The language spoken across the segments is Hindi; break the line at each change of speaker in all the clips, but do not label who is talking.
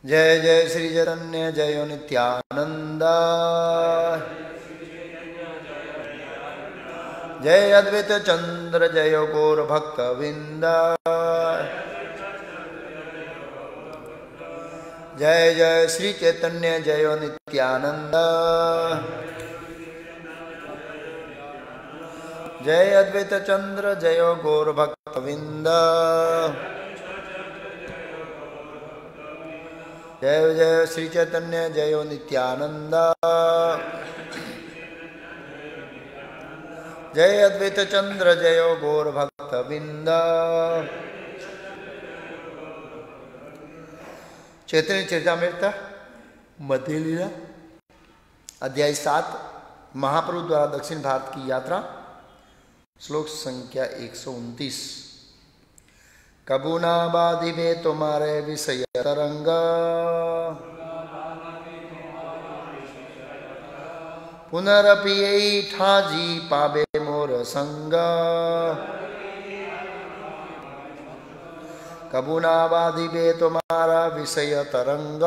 जय जय श्री चैतन्य जय नित्यानंद, जय अद्वैत चंद्र जय गौर भक्त विंद, जय जय श्री चैतन्य जय नित्यानंद, जय अद्वैत चंद्र जय गौर भक्त विंद, जय जय श्री चैतन्य जय नित्यानंद, जय अद्वैत चंद्र जय गौर भक्त विंद। चैतन्य चरितामृत मध्य लीला अध्याय 7 महाप्रभु द्वारा दक्षिण भारत की यात्रा, श्लोक संख्या 129। कबू ना बाधिबे तुम्हारे विषय तरंग, पुनरपि ठाजी पाबे मोर संग, कबू ना बाधिबे तुम्हारा विषय तरंग,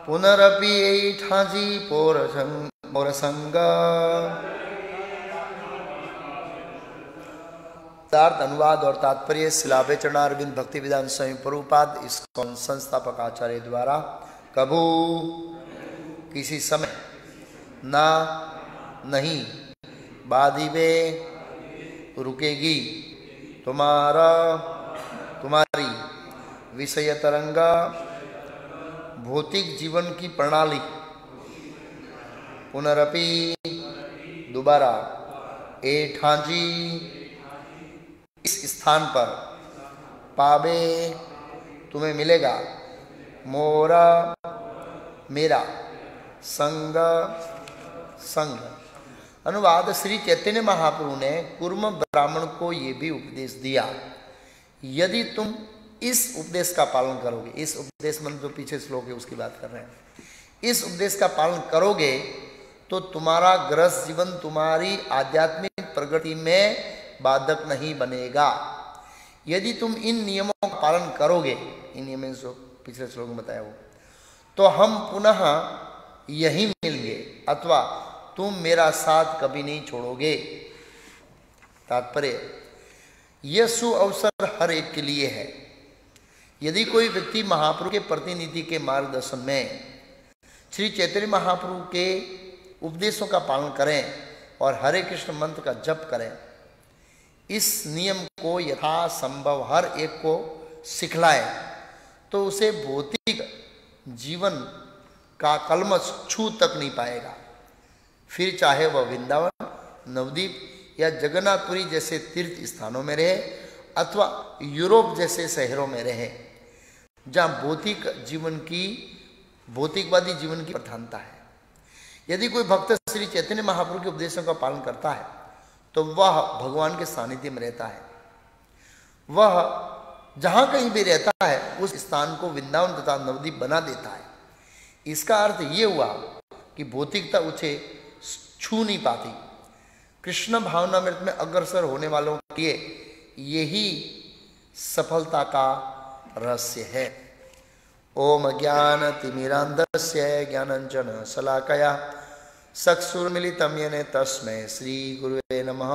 पुनरपि ठाजी मोर संग। अनुवाद और तात्पर्य शिलाभे चरणारविंद भक्ति विधान स्वामी प्रभुपाद इस्कॉन संस्थापक आचार्य द्वारा। कबू किसी समय, ना नहीं, बाधिबे रुकेगी, तुम्हारा तुम्हारी, विषय तरंगा भौतिक जीवन की प्रणाली, पुनरपि दोबारा, ए ठांजी इस स्थान पर, पाबे तुम्हें मिलेगा, मोरा मेरा, संग संग। अनुवाद, श्री चैतन्य महाप्रभु ने कुर्म ब्राह्मण को ये भी उपदेश दिया, यदि तुम इस उपदेश का पालन करोगे, इस उपदेश में जो पीछे श्लोक है उसकी बात कर रहे हैं, इस उपदेश का पालन करोगे तो तुम्हारा गृहस्थ जीवन तुम्हारी आध्यात्मिक प्रगति में बाधक नहीं बनेगा। यदि तुम इन नियमों का पालन करोगे, इन नियमों जो पिछले श्लोक में बताया वो, तो हम पुनः यही मिलेंगे अथवा तुम मेरा साथ कभी नहीं छोड़ोगे। तात्पर्य, यह सुअवसर हर एक के लिए है। यदि कोई व्यक्ति महाप्रभु के प्रतिनिधि के मार्गदर्शन में श्री चैतन्य महाप्रभु के उपदेशों का पालन करें और हरे कृष्ण मंत्र का जप करें, इस नियम को यथासंभव हर एक को सिखलाए, तो उसे भौतिक जीवन का कलमश छू तक नहीं पाएगा। फिर चाहे वह वृंदावन, नवद्वीप या जगन्नाथपुरी जैसे तीर्थ स्थानों में रहे अथवा यूरोप जैसे शहरों में रहे, जहाँ भौतिकवादी जीवन की प्रधानता है। यदि कोई भक्त श्री चैतन्य महाप्रभु के उपदेशों का पालन करता है तो वह भगवान के सानिध्य में रहता है। वह जहाँ कहीं भी रहता है उस स्थान को वृंदावन तथा नवद्वीप बना देता है। इसका अर्थ ये हुआ कि भौतिकता उसे छू नहीं पाती। कृष्ण भावनामृत में अग्रसर होने वालों के लिए यही सफलता का रहस्य है। ओम ज्ञान तिमिरांधस्य ज्ञानांजन शलाकया चक्षुर्मिलितं येन तस्मै श्री गुरुवे नमः।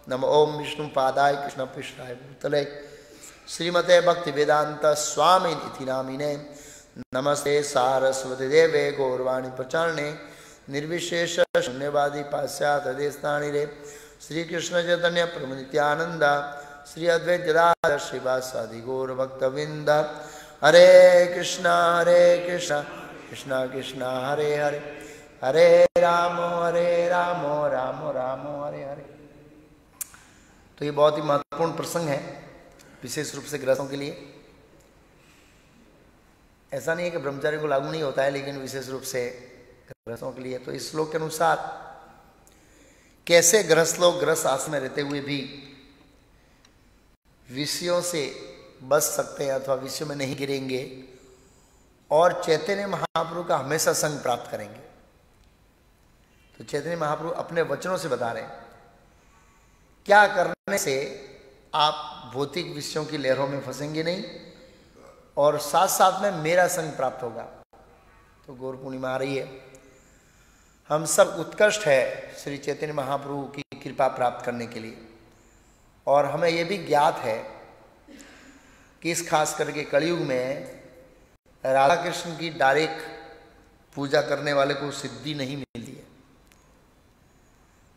नमो ओम विष्णु पादाय कृष्ण पृष्ठाय भूतले श्रीमते भक्ति वेदांत स्वामी इति नामिने। नमस्ते सारस्वती देवे गौरवाणी प्रचारणे निर्विशेष शून्यवादी पाश्चात्य देशतानि रे। श्री कृष्ण चैतन्य प्रभु नित्यानंद श्री अद्वैत गदाधर श्रीवासादि गौर भक्तवृंद। हरे कृष्णा कृष्णा कृष्णा हरे हरे, हरे राम राम राम हरे हरे। तो ये बहुत ही महत्वपूर्ण प्रसंग है, विशेष रूप से गृहस्थों के लिए। ऐसा नहीं है कि ब्रह्मचारी को लागू नहीं होता है, लेकिन विशेष रूप से गृहस्थों के लिए। तो इस श्लोक के अनुसार कैसे गृहस्थ लोग गृहस्थ आश्रम में रहते हुए भी विषयों से बच सकते हैं अथवा विषयों में नहीं गिरेंगे और चैतन्य महाप्रभु का हमेशा संग प्राप्त करेंगे। तो चैतन्य महाप्रभु अपने वचनों से बता रहे हैं क्या करने से आप भौतिक विषयों की लहरों में फंसेंगे नहीं और साथ साथ में मेरा संग प्राप्त होगा। तो गौर पूर्णिमा आ रही है, हम सब उत्कृष्ट है श्री चैतन्य महाप्रभु की कृपा प्राप्त करने के लिए। और हमें यह भी ज्ञात है कि इस खास करके कलयुग में राधा कृष्ण की डायरेक्ट पूजा करने वाले को सिद्धि नहीं मिलती है।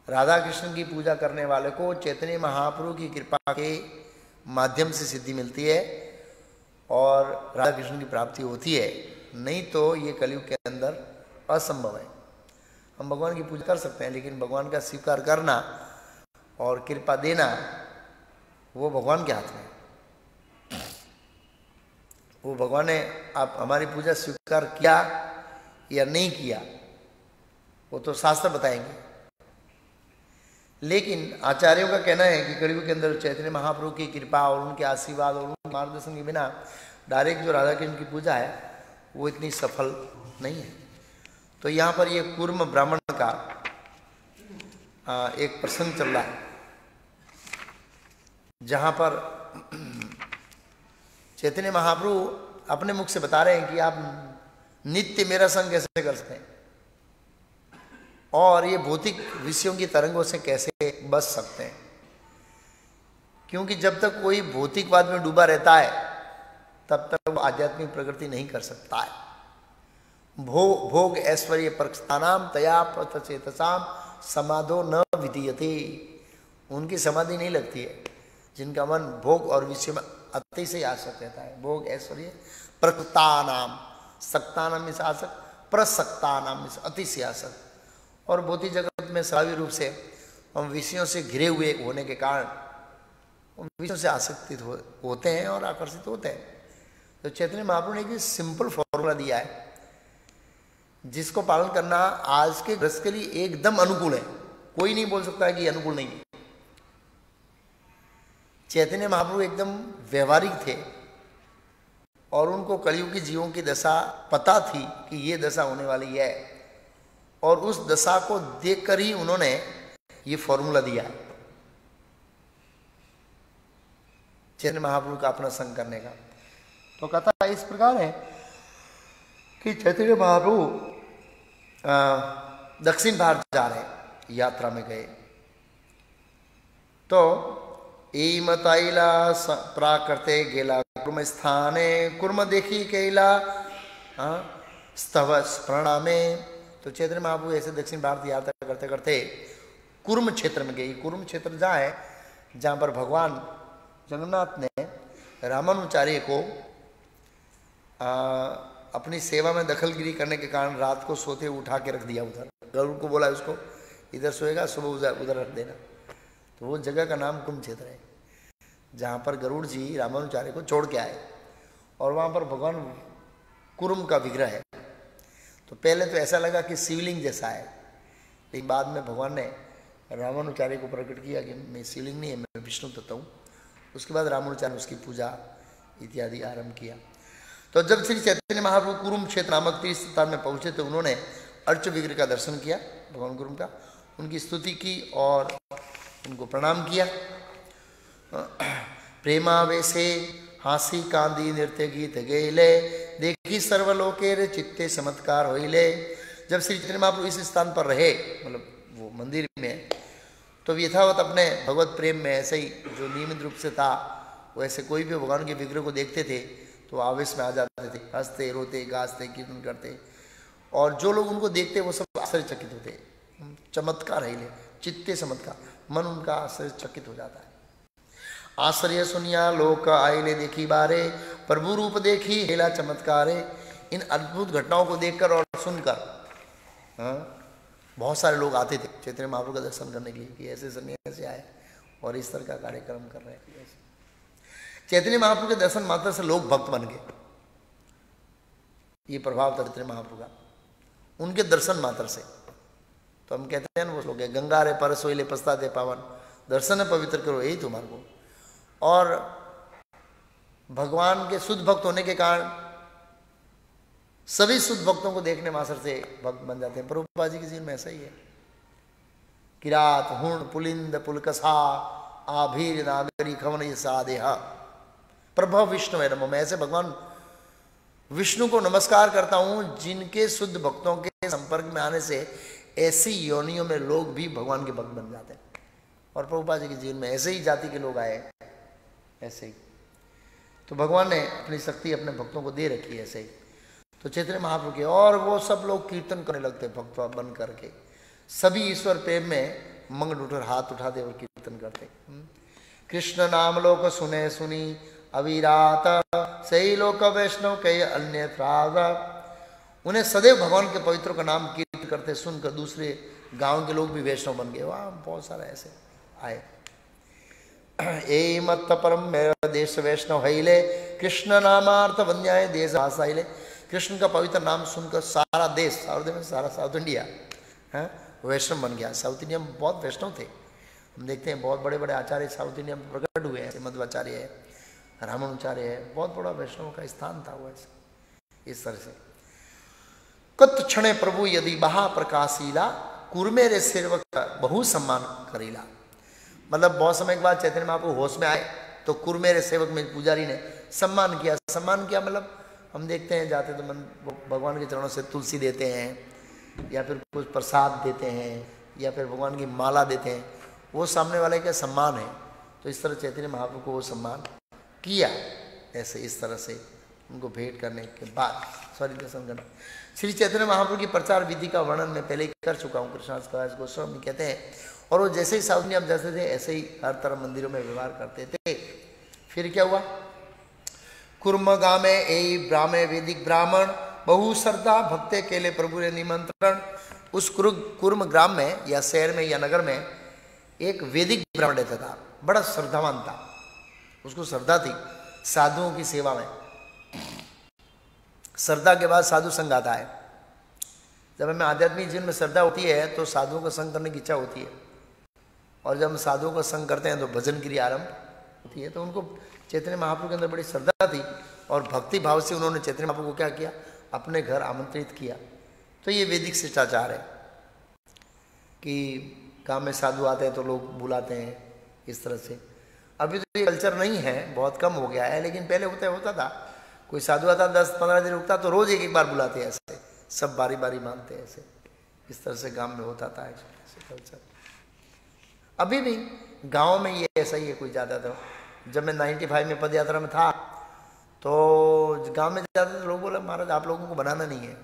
राधा कृष्ण की पूजा करने वाले को चैतन्य महाप्रभु की कृपा के माध्यम से सिद्धि मिलती है और राधा कृष्ण की प्राप्ति होती है, नहीं तो ये कलयुग के अंदर असंभव है। हम भगवान की पूजा कर सकते हैं, लेकिन भगवान का स्वीकार करना और कृपा देना वो भगवान के हाथ में है। वो भगवान ने आप हमारी पूजा स्वीकार किया या नहीं किया वो तो शास्त्र बताएंगे। लेकिन आचार्यों का कहना है कि कलयुग के अंदर चैतन्य महाप्रभु की कृपा और उनके आशीर्वाद और उनके मार्गदर्शन के बिना डायरेक्ट जो राधा कृष्ण की पूजा है वो इतनी सफल नहीं है। तो यहाँ पर ये कूर्म ब्राह्मण का एक प्रसंग चल रहा है, जहाँ पर चैतन्य महाप्रभु अपने मुख से बता रहे हैं कि आप नित्य मेरा संग कैसे कर सकते हैं और ये भौतिक विषयों की तरंगों से कैसे बच सकते हैं। क्योंकि जब तक कोई भौतिकवाद में डूबा रहता है तब तक वो आध्यात्मिक प्रगति नहीं कर सकता है। भोग ऐश्वर्य प्रस्थानाम तया प्रथचेतसाम समाधो न विधीयते, उनकी समाधि नहीं लगती है जिनका मन भोग और विषय में अतिशय आसक्त रहता है। भोग ऐश्वर्य प्रकृतानाम, सक्तानाम इस आसक्त, प्रसक्तानाम इस अतिशय आसक्त। और भौतिक जगत में स्वाभाविक रूप से हम विषयों से घिरे हुए होने के कारण उन विषयों से आसक्तित होते हैं और आकर्षित होते हैं। तो चैतन्य महाप्रभु ने एक सिंपल फॉर्मूला दिया है जिसको पालन करना आज के ग्रस्त के लिए एकदम अनुकूल है। कोई नहीं बोल सकता है कि अनुकूल नहीं है। चैतन्य महाप्रभु एकदम व्यवहारिक थे और उनको कलयुग की जीवों की दशा पता थी कि ये दशा होने वाली है और उस दशा को देखकर ही उन्होंने ये फॉर्मूला दिया है चैतन्य महाप्रभु का अपना संग करने का। तो कथा इस प्रकार है कि चैतन्य महाप्रभु दक्षिण भारत जा रहे, यात्रा में गए, तो एम तैला प्राकृते गेला कुर्म स्थाने कुर्म देखी कैला स्तव प्रणामे। तो चैतन्य महाप्रभु ऐसे दक्षिण भारत यात्रा करते करते कुर्म क्षेत्र में गई। कुर्म क्षेत्र जहाँ है जहाँ पर भगवान जगन्नाथ ने रामानुचार्य को अपनी सेवा में दखलगिरी करने के कारण रात को सोते उठा के रख दिया उधर। गरुड़ को बोला उसको इधर सोएगा, सुबह उधर रख देना। तो वो जगह का नाम कुर्म क्षेत्र है जहाँ पर गरुड़ जी रामानुचार्य को छोड़ के आए और वहाँ पर भगवान कुर्म का विग्रह है। तो पहले तो ऐसा लगा कि शिवलिंग जैसा है, लेकिन बाद में भगवान ने रामानुचार्य को प्रकट किया कि मैं शिवलिंग नहीं है, मैं विष्णु तत्व हूँ। उसके बाद रामानुचार्य ने उसकी पूजा इत्यादि आरंभ किया। तो जब श्री चैतन्य महाप्रभु कुरुम क्षेत्र नामक तीर्थ स्थान में पहुंचे तो उन्होंने अर्च विग्रह का दर्शन किया, भगवान कुरुम का, उनकी स्तुति की और उनको प्रणाम किया। प्रेमावेशे हासी कांदी नृत्य गीत गेले देखी सर्वलोके चित्ते चमत्कार होइले। जब श्री चैतन्य महाप्रभु इस स्थान पर रहे, मतलब वो मंदिर में, तो यथावत अपने भगवत प्रेम में ऐसे ही जो नियमित रूप से था वैसे कोई भी भगवान के विग्रह को देखते थे तो आवेश में आ जाते थे, हंसते रोते गाजते कीर्तन करते, और जो लोग उनको देखते वो सब आश्चर्यचकित होते। चमत्कार है, चित्ते चमत्कार, मन उनका आश्चर्यचकित हो जाता है। आश्चर्य सुनिया लोक आइले देखी बारे प्रभु रूप देखी हेला चमत्कारे। इन अद्भुत घटनाओं को देखकर और सुनकर बहुत सारे लोग आते थे चैतन्य महाप्रभु का दर्शन करने के लिए कि ऐसे सन्यासी आए और इस तरह का कार्यक्रम कर रहे हैं। चैतन्य महाप्रभु के दर्शन मात्र से लोग भक्त बन गए। ये प्रभाव था चैतन्य महाप्रभु का, उनके दर्शन मात्र से। तो हम कहते हैं ना वो लोग गंगा रे पर सोइले पछताते पावन, दर्शन पवित्र करो यही तुम्हारे को। और भगवान के शुद्ध भक्त होने के कारण सभी शुद्ध भक्तों को देखने मात्र से भक्त बन जाते हैं। प्रभुपाद जी के जीवन में ऐसा ही है। किरात हुण पुलिंद पुलकसा आभीर नागरी खवन सादेहा प्रभव विष्णु है नमो। मैं ऐसे भगवान विष्णु को नमस्कार करता हूं जिनके शुद्ध भक्तों के संपर्क में आने से ऐसी योनियों में लोग भी भगवान के भक्त बन जाते हैं। और प्रभुपाद जी के जीवन में ऐसे ही जाति के लोग आए, ऐसे ही। तो भगवान ने अपनी शक्ति अपने भक्तों को दे रखी है ऐसे ही। तो चैतन्य महाप्रभु के और वो सब लोग कीर्तन करने लगते भक्त बन करके, सभी ईश्वर प्रेम में मंगल उठर हाथ उठाते और कीर्तन करते। कृष्ण नाम लोक सुने सुनी अविरात सही लोक वैष्णव कई अन्य त्राग। उन्हें सदैव भगवान के पवित्रों का नाम कीर्तन करते सुनकर दूसरे गांव के लोग भी वैष्णव बन गए। वहां बहुत सारे ऐसे आए। ए मत परम मेरा देश वैष्णव हईले कृष्ण नामार्थ वन्याय देश आसाइले। कृष्ण का पवित्र नाम सुनकर सारा देश, साउथ में सारा साउथ इंडिया वैष्णव बन गया। साउथ इंडिया में बहुत वैष्णव थे। हम देखते हैं बहुत बड़े बड़े आचार्य साउथ इंडिया में प्रकट हुए हैं। मध्वाचार्य है, रामानुचार्य है, बहुत बड़ा वैष्णव का स्थान था वो ऐसे। इस तरह से कत क्षण प्रभु यदि बहा प्रकाशीला कुरमे रे सेवक बहु सम्मान करीला। मतलब बहुत समय के बाद चैतन्य महाप्रभु होश में आए तो कुरमेरे सेवक में पुजारी ने सम्मान किया। सम्मान किया मतलब हम देखते हैं जाते तो मन भगवान के चरणों से तुलसी देते हैं या फिर कुछ प्रसाद देते हैं या फिर भगवान की माला देते हैं, वो सामने वाले का सम्मान है। तो इस तरह चैतन्य महाप्रभु को वो सम्मान किया ऐसे, इस तरह से उनको भेंट करने के बाद दर्शन करना। श्री चैतन्य महाप्रभु की प्रचार विधि का वर्णन मैं पहले ही कर चुका हूँ। कृष्णदास कविराज गोस्वामी कहते हैं, और वो जैसे ही साउथ इंडिया में जैसे थे ऐसे ही हर तरह मंदिरों में व्यवहार करते थे। फिर क्या हुआ, कुर्म गामे ए ब्राह्मे वैदिक ब्राह्मण बहु श्रद्धा भक्ते केले प्रभु ने निमंत्रण। उस कुर्म ग्राम में या शहर में या नगर में एक वैदिक ब्राह्मण रहता था, बड़ा श्रद्धावान था, उसको श्रद्धा थी साधुओं की सेवा में। श्रद्धा के बाद साधु संग आता है। जब हमें आध्यात्मिक जीवन में श्रद्धा होती है तो साधुओं का संग करने की इच्छा होती है, और जब हम साधुओं का संग करते हैं तो भजन क्रिया आरंभ होती है। तो उनको चैतन्य महाप्रभु के अंदर बड़ी श्रद्धा थी और भक्ति भाव से उन्होंने चैतन्य महाप्रभु को क्या किया, अपने घर आमंत्रित किया। तो ये वैदिक शिष्टाचार है कि गाँव में साधु आते हैं तो लोग बुलाते हैं इस तरह से। अभी तो ये कल्चर नहीं है, बहुत कम हो गया है, लेकिन पहले होता था। कोई साधु आता 10-15 दिन रुकता तो रोज एक बार बुलाते हैं ऐसे, सब बारी बारी मानते हैं ऐसे। इस तरह से गांव में होता था ऐसे कल्चर। अभी भी गांव में ये ऐसा ही है, कोई जाता था। जब मैं 95 में पद यात्रा में था तो गांव में जाते थे, लोग बोले महाराज आप लोगों को बनाना नहीं है,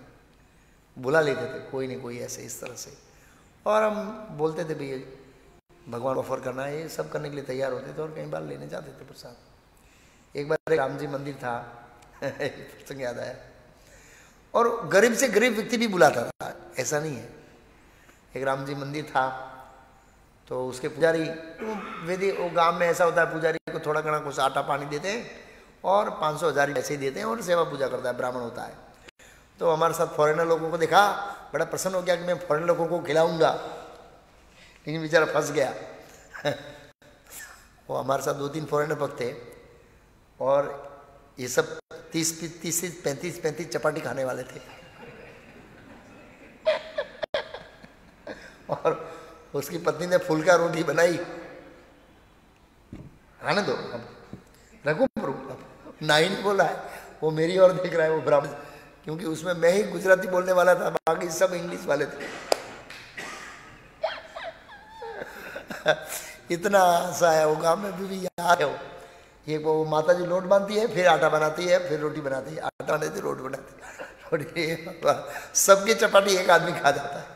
बुला लेते थे कोई नहीं कोई ऐसे, इस तरह से। और हम बोलते थे भैया भगवान ऑफर करना है, ये सब करने के लिए तैयार होते थे और कई बार लेने जाते थे प्रसाद। एक बार राम जी मंदिर था प्रसंग याद आया, और गरीब से गरीब व्यक्ति भी बुलाता था, ऐसा नहीं है। एक राम जी मंदिर था तो उसके पुजारी वेदी, वो गांव में ऐसा होता है पुजारी को थोड़ा घना कुछ आटा पानी देते हैं और 500-1000 ऐसे ही देते हैं और सेवा पूजा करता है, ब्राह्मण होता है। तो हमारे साथ फॉरेनर लोगों को देखा, बड़ा प्रसन्न हो गया कि मैं फॉरेनर लोगों को खिलाऊंगा, लेकिन बेचारा फंस गया वो हमारे साथ 2-3 फॉरेनर भक्त थे और ये सब 30-35 चपाटी खाने वाले थे। और उसकी पत्नी ने फुल्का रोटी बनाई, आने दो अब रखो प्रभु। नाइन बोला है, वो मेरी ओर देख रहा है वो ब्राह्मण, क्योंकि उसमें मैं ही गुजराती बोलने वाला था, बाकी सब इंग्लिश वाले थे। इतना हंसा है वो, गाँव में भी याद है वो। ये वो माता जी लोट बांधती है, फिर आटा बनाती है, फिर रोटी बनाती है, आटा बनाती है, रोटी बनाती है, रोटी सबकी चपाटी एक आदमी खा जाता है,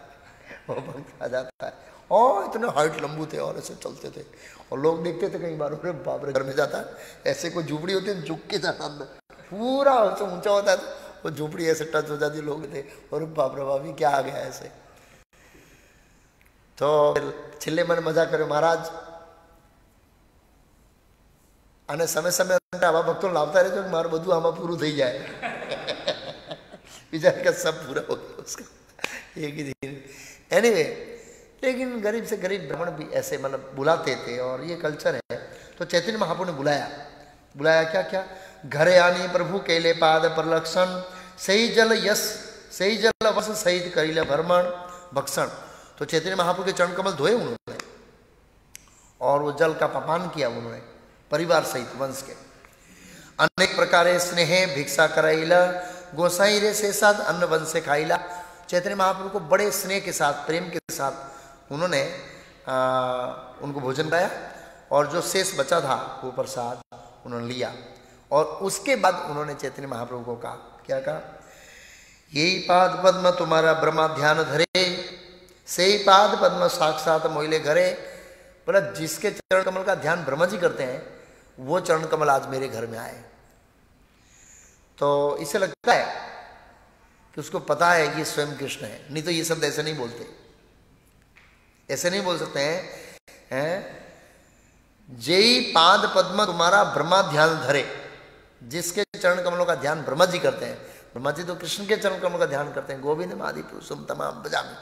वो भक्त खा जाता है। और इतने हाइट लंबू थे और ऐसे चलते थे और लोग देखते थे कई बार, अरे बाप रे घर में जाता है, ऐसे कोई झुपड़ी होती है झुक के जाता अंदर, पूरा ऊंचा होता है वो झुपड़ी ऐसे टच हो जाती, लोग थे और बाप रे बाप क्या आ गया ऐसे। तो छिल्ले मन मजा करे महाराज અને સમય સમય આવા ભક્તો લાવતા રહેજો કે મારું બધું આમાં પૂરું થઈ જાય। विचार का सब पूरा हो गया उसका एक ही दिन। एनीवे, लेकिन गरीब से गरीब ब्राह्मण भी ऐसे मतलब बुलाते थे और ये कल्चर है। तो चैतन्य महाप्रभु ने बुलाया क्या क्या, घरे आनी प्रभु केले पाद प्रलक्षण सही जल यश सही जल वस सहित करीले भ्रमण भक्षण। तो चैतन्य महाप्रभु के चरण कमल धोए उन्होंने और वो जल का पान किया उन्होंने परिवार सहित वंश के। अनेक प्रकारे स्नेह भिक्षा कराइला गोसाई रे से साथ अन्न वंश से खाइला। चैतन्य महाप्रभु को बड़े स्नेह के साथ प्रेम के साथ उन्होंने उनको भोजन कराया और जो शेष बचा था वो प्रसाद उन्होंने लिया। और उसके बाद उन्होंने चैतन्य महाप्रभु को कहा, क्या कहा, यही पाद पद्म तुम्हारा ब्रह्मा ध्यान धरे, से ही पाद पद्म साक्षात मोहिले घरे। बोला जिसके चरण कमल का ध्यान ब्रह्मा जी करते हैं वो चरण कमल आज मेरे घर में आए। तो इससे लगता है कि उसको पता है कि स्वयं कृष्ण है, नहीं तो ये शब्द ऐसे नहीं बोलते, ऐसे नहीं बोल सकते हैं। जय पाद पद्म तुम्हारा ब्रह्मा ध्यान धरे, जिसके चरण कमलों का ध्यान ब्रह्मा जी करते हैं। ब्रह्मा जी तो कृष्ण के चरण कमलों का ध्यान करते हैं। गोविंद आदि पुरुषम तमाम बजामी,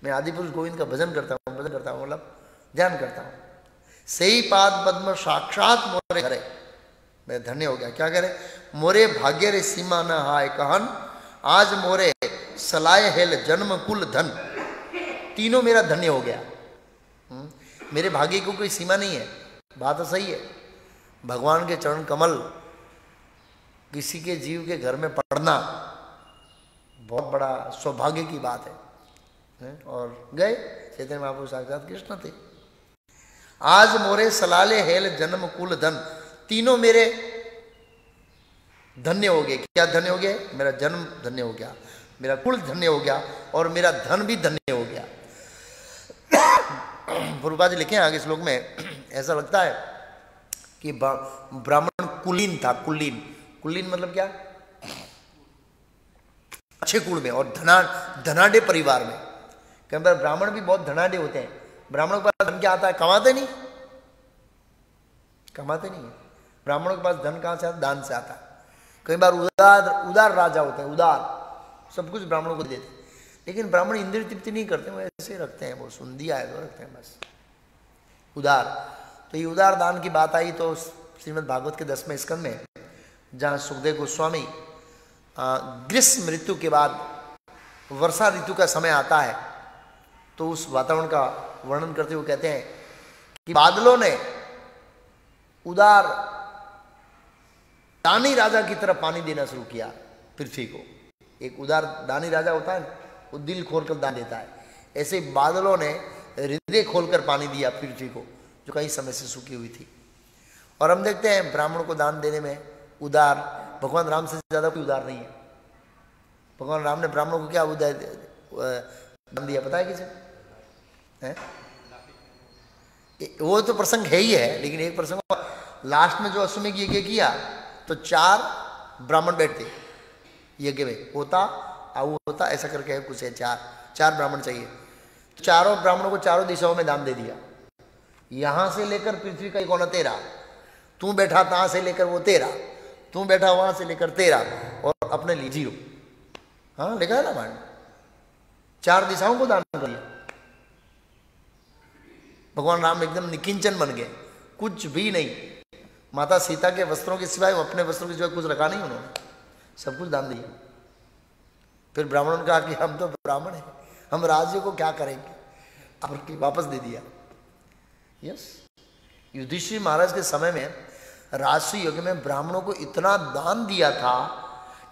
मैं आदि पुरुष गोविंद का भजन करता हूँ, भजन करता हूँ मतलब ध्यान करता हूँ। सही पाद पद्म साक्षात मोरे घरे, मैं धन्य हो गया। क्या करे, मोरे भाग्य रे सीमा न हाय कहन, आज मोरे सलाय हेल जन्म कुल धन। तीनों मेरा धन्य हो गया। मेरे भाग्य को कोई सीमा नहीं है, बात तो सही है। भगवान के चरण कमल किसी के जीव के घर में पड़ना बहुत बड़ा सौभाग्य की बात है। और गए चैतन्य महाप्रभु साक्षात कृष्ण थे। आज मोरे सलाले हेल जन्म कुल धन, तीनों मेरे धन्य हो गए। क्या धन्य हो गए, मेरा जन्म धन्य हो गया, मेरा कुल धन्य हो गया और मेरा धन भी धन्य हो गया। प्रभुपाद जी लिखे आगे श्लोक में, ऐसा लगता है कि ब्राह्मण कुलीन था। कुलीन, कुलीन मतलब क्या, अच्छे कुल में और धनाढ़ परिवार में। कई बार ब्राह्मण भी बहुत धनाढ़ होते हैं। ब्राह्मणों के पास धन क्या आता है, कमाते नहीं, कमाते नहीं है। ब्राह्मणों के पास धन कहां से आता, दान से आता है। कई बार उदार राजा होते हैं, उदार सब कुछ ब्राह्मणों को देते, लेकिन ब्राह्मण इंद्रिय तृप्ति नहीं करते, वो ऐसे रखते हैं, वो सुंदिया है तो रखते हैं बस उदार। तो ये उदार दान की बात आई तो श्रीमद् भागवत के 10वें स्कंद में, जहाँ सुखदेव गोस्वामी ग्रीष्म ऋतु के बाद वर्षा ऋतु का समय आता है, तो उस वातावरण का वर्णन करते हुए कहते हैं कि बादलों ने उदार दानी राजा की तरफ पानी देना शुरू किया पृथ्वी को। एक उदार दानी राजा होता है, वो दिल खोलकर दान देता है। ऐसे बादलों ने हृदय खोलकर पानी दिया पृथ्वी को, जो कई समय से सूखी हुई थी। और हम देखते हैं ब्राह्मणों को दान देने में उदार, भगवान राम से ज्यादा कोई उदार नहीं है। भगवान राम ने ब्राह्मणों को क्या उदार दान दिया पता है किसे है? वो तो प्रसंग है ही है, लेकिन एक प्रसंग लास्ट में जो अश्वमेध यज्ञ किया तो 4 ब्राह्मण बैठते यज्ञ में, होता आऊ होता ऐसा करके है कुछ है, 4 ब्राह्मण चाहिए। तो चारों ब्राह्मणों को चारों दिशाओं में दान दे दिया। यहां से लेकर पृथ्वी का कोना 13, तू बैठा तहां से लेकर वो 13, तू बैठा वहां से लेकर 13 और अपने लिए 0। हाँ लिखा है ना मान, 4 दिशाओं को दान कर दिया। भगवान राम एकदम निकिंचन बन गए, कुछ भी नहीं। माता सीता के वस्त्रों के सिवाय, अपने वस्त्रों के सिवाय कुछ रखा नहीं उन्होंने, सब कुछ दान दिया। फिर ब्राह्मणों ने कहा कि हम तो ब्राह्मण हैं, हम राज्य को क्या करेंगे, और वापस दे दिया। यस, युधिष्ठिर महाराज के समय में राजसूय युग में ब्राह्मणों को इतना दान दिया था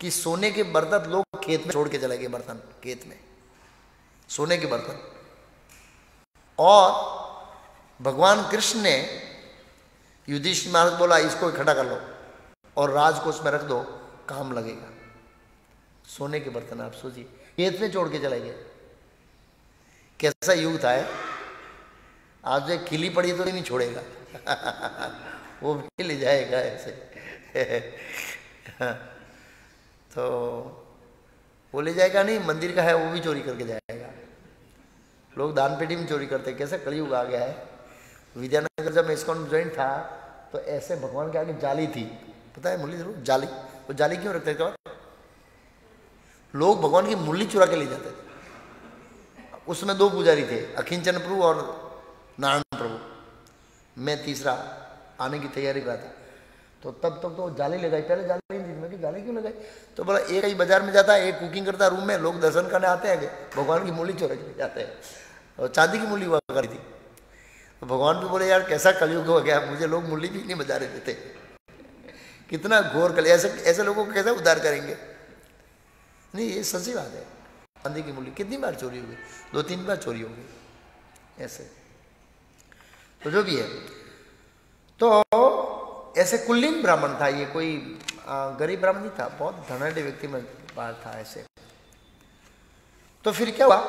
कि सोने के बर्तन लोग खेत में छोड़ के चले गए, बर्तन खेत में सोने के बर्तन। और भगवान कृष्ण ने युधिष्ठिर महाराज बोला इसको इकट्ठा कर लो और राजकोष में रख दो, काम लगेगा। सोने के बर्तन आप सोचिए, खेत में छोड़ के चले गए। कैसा युग था है? आज जो खिली पड़ी तो नहीं छोड़ेगा वो भी ले जाएगा ऐसे तो वो ले जाएगा नहीं, मंदिर का है वो भी चोरी करके जाएगा। लोग दान पेटी में चोरी करते, कैसे कलयुग आ गया है। विद्यानगर जब इस्कॉन ज्वाइन था तो ऐसे भगवान के आगे जाली थी, पता है मुरली जाली, वो जाली क्यों रखते थे? लोग भगवान की मुरली चुरा के ले जाते थे। उसमें 2 पुजारी थे, अखिंचन प्रभु और नारायण प्रभु। मैं तीसरा आने की तैयारी कर था, तो तब तक तो जाली लगाई। पहले जाली नहीं थी, मैं कि जाली क्यों लगाई? तो बोला एक ही बाजार में जाता है, एक कुकिंग करता है रूम में, लोग दर्शन करने आते हैं, भगवान की मुरली चुरा के ले जाते हैं। और चांदी की मुरली हुआ करती थी। तो भगवान भी बोले यार कैसा कलयुग हो गया, मुझे लोग मुरली भी नहीं बजा रहे देते, कितना घोर कलयुग, ऐसे लोगों को कैसे उद्धार करेंगे। नहीं ये सच्ची बात है। गांधी की मुरली कितनी बार चोरी हुई, 2-3 बार चोरी हो गई ऐसे। तो जो भी है, तो ऐसे कुलीन ब्राह्मण था ये, कोई गरीब ब्राह्मण नहीं था, बहुत धनाढ़ व्यक्ति में बाहर था ऐसे। तो फिर क्या हुआ,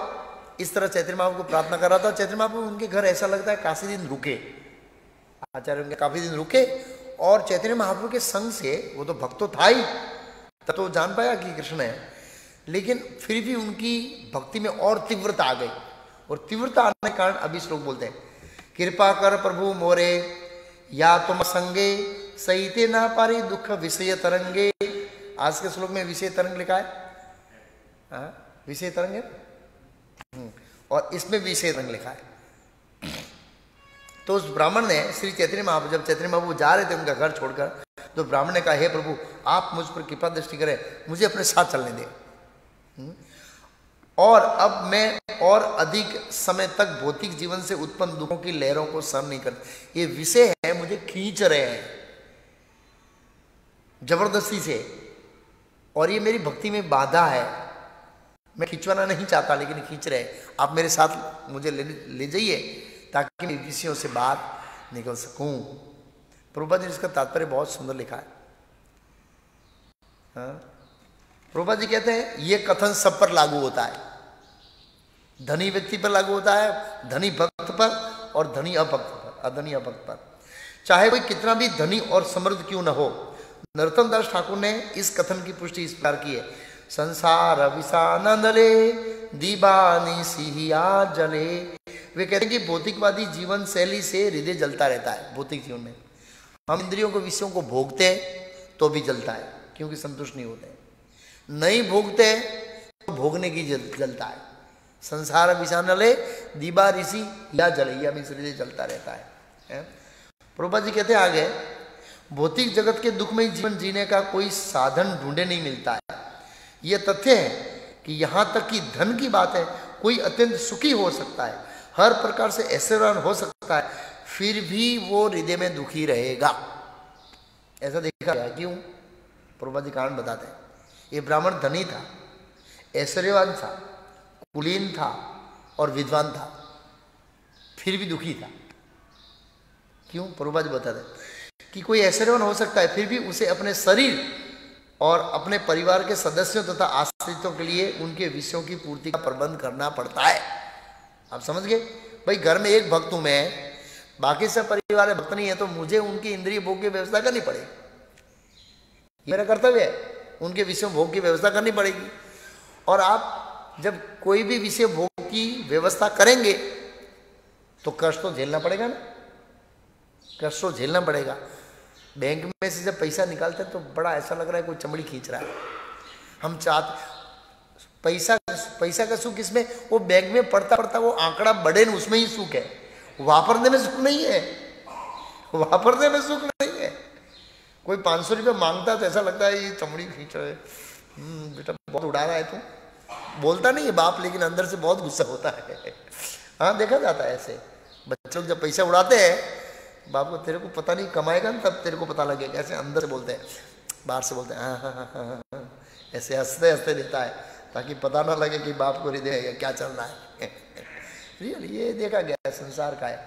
इस तरह चैतन्य महाप्रभु को प्रार्थना कर रहा था। चैतन्य महाप्रभु उनके घर ऐसा लगता है काफी दिन रुके, आचार्य उनके काफी दिन रुके, और चैतन्य महाप्रभु के संग से, वो तो भक्त तो था ही, तब तो जान पाया कि कृष्ण है, लेकिन फिर भी उनकी भक्ति में और तीव्रता आ गई। और तीव्रता आने के कारण अभी श्लोक बोलते हैं, कृपा कर प्रभु मोरे या तुम संगे सहिते ना पारे दुख विषय तरंगे। आज के श्लोक में विषय तरंग लिखा है, विषय तरंग है, और इसमें विषय तरंग लिखा है। तो उस ब्राह्मण ने श्री चैतन्य महाप्रभु, जब चैतन्य महाप्रभु जा रहे थे उनका घर छोड़कर, तो ब्राह्मण ने कहा, हे प्रभु आप मुझ पर कृपा दृष्टि करें, मुझे अपने साथ चलने दें, और अब मैं और अधिक समय तक भौतिक जीवन से उत्पन्न दुखों की लहरों को सहन नहीं कर, ये विषय है मुझे खींच रहे हैं जबरदस्ती से, और ये मेरी भक्ति में बाधा है, मैं खींचवाना नहीं चाहता लेकिन खींच रहे हैं, आप मेरे साथ मुझे ले जाइए ताकि मैं विषयों से बाहर निकल सकूं। प्रभुपाद जी ने इसका तात्पर्य बहुत सुंदर लिखा है। प्रभुपाद जी कहते हैं ये कथन सब पर लागू होता है, धनी व्यक्ति पर लागू होता है, धनी भक्त पर, और धनी अभक्त पर, अधनी अभक्त पर, चाहे कोई कितना भी धनी और समृद्ध क्यों न हो। नरोत्तम दास ठाकुर ने इस कथन की पुष्टि इस प्रकार की है, संसार विषानंदले दीवानी सिहिया जले। वे कहते हैं कि भौतिकवादी जीवन शैली से हृदय जलता रहता है। भौतिक जीवन में हम इंद्रियों को, विषयों को भोगते हैं तो भी जलता है, क्योंकि संतुष्ट नहीं होते, नहीं भोगते तो भोगने की जलता है। संसार विषानले दीबा ऋषि या जलैया में हृदय जलता रहता है। प्रभुपाद जी कहते हैं आगे, भौतिक जगत के दुखमय जीवन जीने का कोई साधन ढूंढे नहीं मिलता है। यह तथ्य है कि यहां तक कि धन की बात है, कोई अत्यंत सुखी हो सकता है, हर प्रकार से ऐश्वर्यवान हो सकता है, फिर भी वो हृदय में दुखी रहेगा। ऐसा देखा गया। क्यों? प्रभुपाद जी कारण बताते हैं। ये ब्राह्मण धनी था, ऐश्वर्यवान था, कुलीन था और विद्वान था, फिर भी दुखी था। क्यों? प्रभुपाद जी बताते हैं कि कोई ऐश्वर्यवान हो सकता है, फिर भी उसे अपने शरीर और अपने परिवार के सदस्यों तथा आश्रितों के लिए उनके विषयों की पूर्ति का प्रबंध करना पड़ता है। आप समझ गए? भाई घर में एक भक्त हूं मैं, बाकी सब परिवार में भक्त नहीं है, तो मुझे उनकी इंद्रिय भोग की व्यवस्था करनी पड़ेगी, मेरा कर्तव्य है, उनके विषयों भोग की व्यवस्था करनी पड़ेगी। और आप जब कोई भी विषय भोग की व्यवस्था करेंगे तो कष्ट तो झेलना पड़ेगा ना, कष्ट तो झेलना पड़ेगा। बैंक में से जब पैसा निकालते हैं तो बड़ा ऐसा लग रहा है कोई चमड़ी खींच रहा है। हम चाहते पैसा का सुख इसमें, वो बैंक में पड़ता पड़ता वो आंकड़ा बढ़े न, उसमें ही सुख है, वापरने में सुख नहीं है, वापरने में सुख नहीं है। कोई 500 रुपये मांगता तो ऐसा लगता है ये चमड़ी खींच रहे, बेटा बहुत उड़ा रहा है तू, बोलता नहीं है बाप, लेकिन अंदर से बहुत गुस्सा होता है। हाँ देखा जाता है ऐसे बच्चों जब पैसा उड़ाते हैं, बाप को तेरे को पता नहीं कमाएगा ना तब तेरे को पता लगेगा, ऐसे अंदर से बोलते हैं, बाहर से बोलते हैं हाँ, ऐसे हंसते हंसते देता है ताकि पता ना लगे कि बाप को हृदय क्या चल रहा है। रियल ये देखा गया है, संसार का है,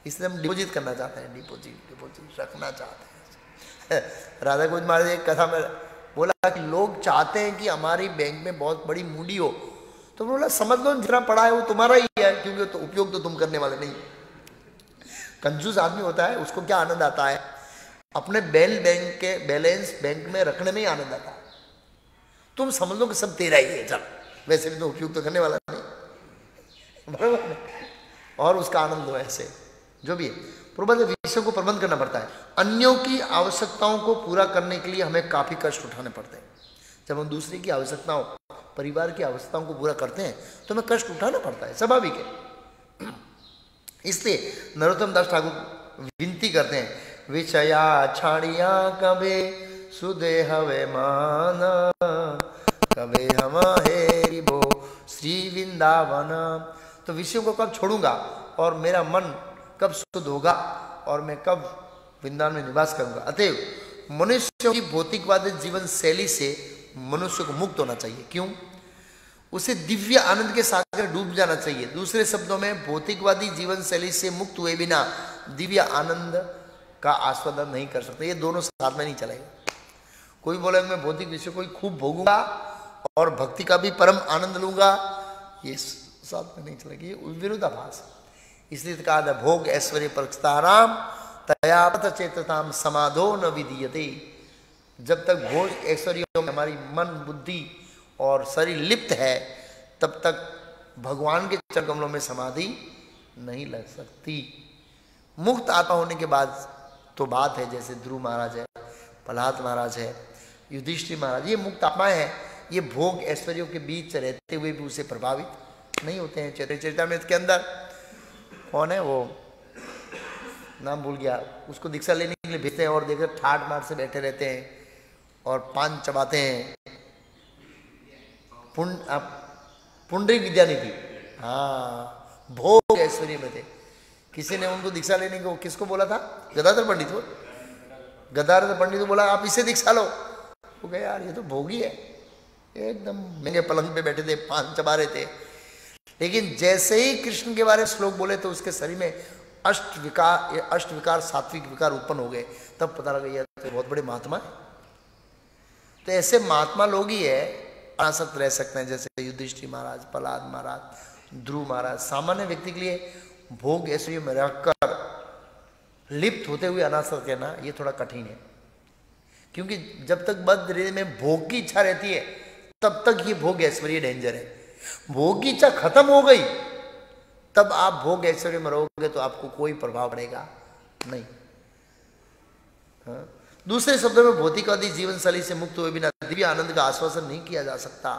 इसलिए हम डिपोजिट करना चाहते हैं, डिपोजिट रखना चाहते हैं। राधा कुंज महाराज एक कथा में बोला कि लोग चाहते हैं कि हमारी बैंक में बहुत बड़ी मूडी हो, तो बोला समझ लो जितना पड़ा है वो तुम्हारा ही है, क्योंकि तो उपयोग तो तुम करने वाले नहीं। कंजूस आदमी होता है, उसको क्या आनंद आता है, अपने बैलेंस बैंक में रखने में ही आनंद आता है। तुम समझ लो कि सब तेरा ही है, चल वैसे भी तो उपयोग तो करने वाला नहीं, बराबर, और उसका आनंद लो ऐसे जो भी है। प्रबंध विषयों को प्रबंध करना पड़ता है। अन्यों की आवश्यकताओं को पूरा करने के लिए हमें काफी कष्ट उठाने पड़ते हैं। जब हम दूसरे की आवश्यकताओं, परिवार की आवश्यकताओं को पूरा करते हैं तो हमें कष्ट उठाना पड़ता है, स्वाभाविक है। इसलिए नरोत्तम दास ठाकुर विनती करते हैं, विषया छाड़िया कबे सुदे हवे मान, कबे हम हे भो श्री वृंदावन। तो विषयों को कब छोड़ूंगा और मेरा मन कब शुद्ध होगा और मैं कब वृंदावन में निवास करूंगा। अतएव मनुष्य की भौतिकवादी जीवन शैली से मनुष्य को मुक्त होना चाहिए। क्यों? उसे दिव्य आनंद के सागर डूब जाना चाहिए। दूसरे शब्दों में, भौतिकवादी जीवन शैली से मुक्त हुए बिना दिव्य आनंद का आस्वादन नहीं कर सकते। ये दोनों साथ में नहीं चलेगा। कोई बोलेगा मैं भौतिक विषय को खूब भोगूंगा और भक्ति का भी परम आनंद लूंगा, ये साथ में नहीं चलेगी, ये विरोधाभास है। इसलिए कहा था भोग ऐश्वर्य परस्ताराम तयापत चेतताम समाधो न विधीयते। जब तक भोग ऐश्वर्यों में हमारी मन बुद्धि और शरीर लिप्त है तब तक भगवान के चरण कमलों में समाधि नहीं लग सकती। मुक्त आत्मा होने के बाद तो बात है, जैसे ध्रुव महाराज है, प्रहलाद महाराज है, युधिष्ठिर महाराज, ये मुक्त आत्मा है। ये भोग ऐश्वर्यों के बीच रहते हुए भी उसे प्रभावित नहीं होते हैं। चैतन्य चरितामृत के अंदर कौन है वो, नाम भूल गया, उसको दीक्षा लेने के लिए भेजते हैं और देखकर ठाट मार से बैठे रहते हैं और पान चबाते हैं। पुंडरीक विद्यानिधि, हाँ, भोग ऐश्वर्य में थे। किसी ने उनको दीक्षा लेने को किसको बोला था? गदाधर पंडित को। गदाधर पंडित को बोला आप इसे दीक्षा लो। वो कहे यार ये तो भोगी है, एकदम महंगे पलंग पे बैठे थे, पान चबा रहे थे। लेकिन जैसे ही कृष्ण के बारे में श्लोक बोले तो उसके शरीर में अष्ट विकार सात्विक विकार उत्पन्न हो गए। तब पता लगा यह तो बहुत बड़े महात्मा है। तो ऐसे महात्मा लोग ही है अनासक्त रह सकते हैं, जैसे युधिष्ठिर महाराज, प्रहलाद महाराज, ध्रुव महाराज। सामान्य व्यक्ति के लिए भोग ऐश्वर्य में रहकर लिप्त होते हुए अनासक्त रहना ये थोड़ा कठिन है, क्योंकि जब तक बद्ध हृदय में भोग की इच्छा रहती है तब तक ये भोग ऐश्वर्य डेंजर है। भोग की इच्छा खत्म हो गई तब आप भोग ऐश्वर्य में रहोगे तो आपको कोई प्रभाव पड़ेगा नहीं। हाँ? दूसरे शब्दों में भौतिकवादी जीवन शैली से मुक्त हुए बिना दिव्य आनंद का आश्वासन नहीं किया जा सकता।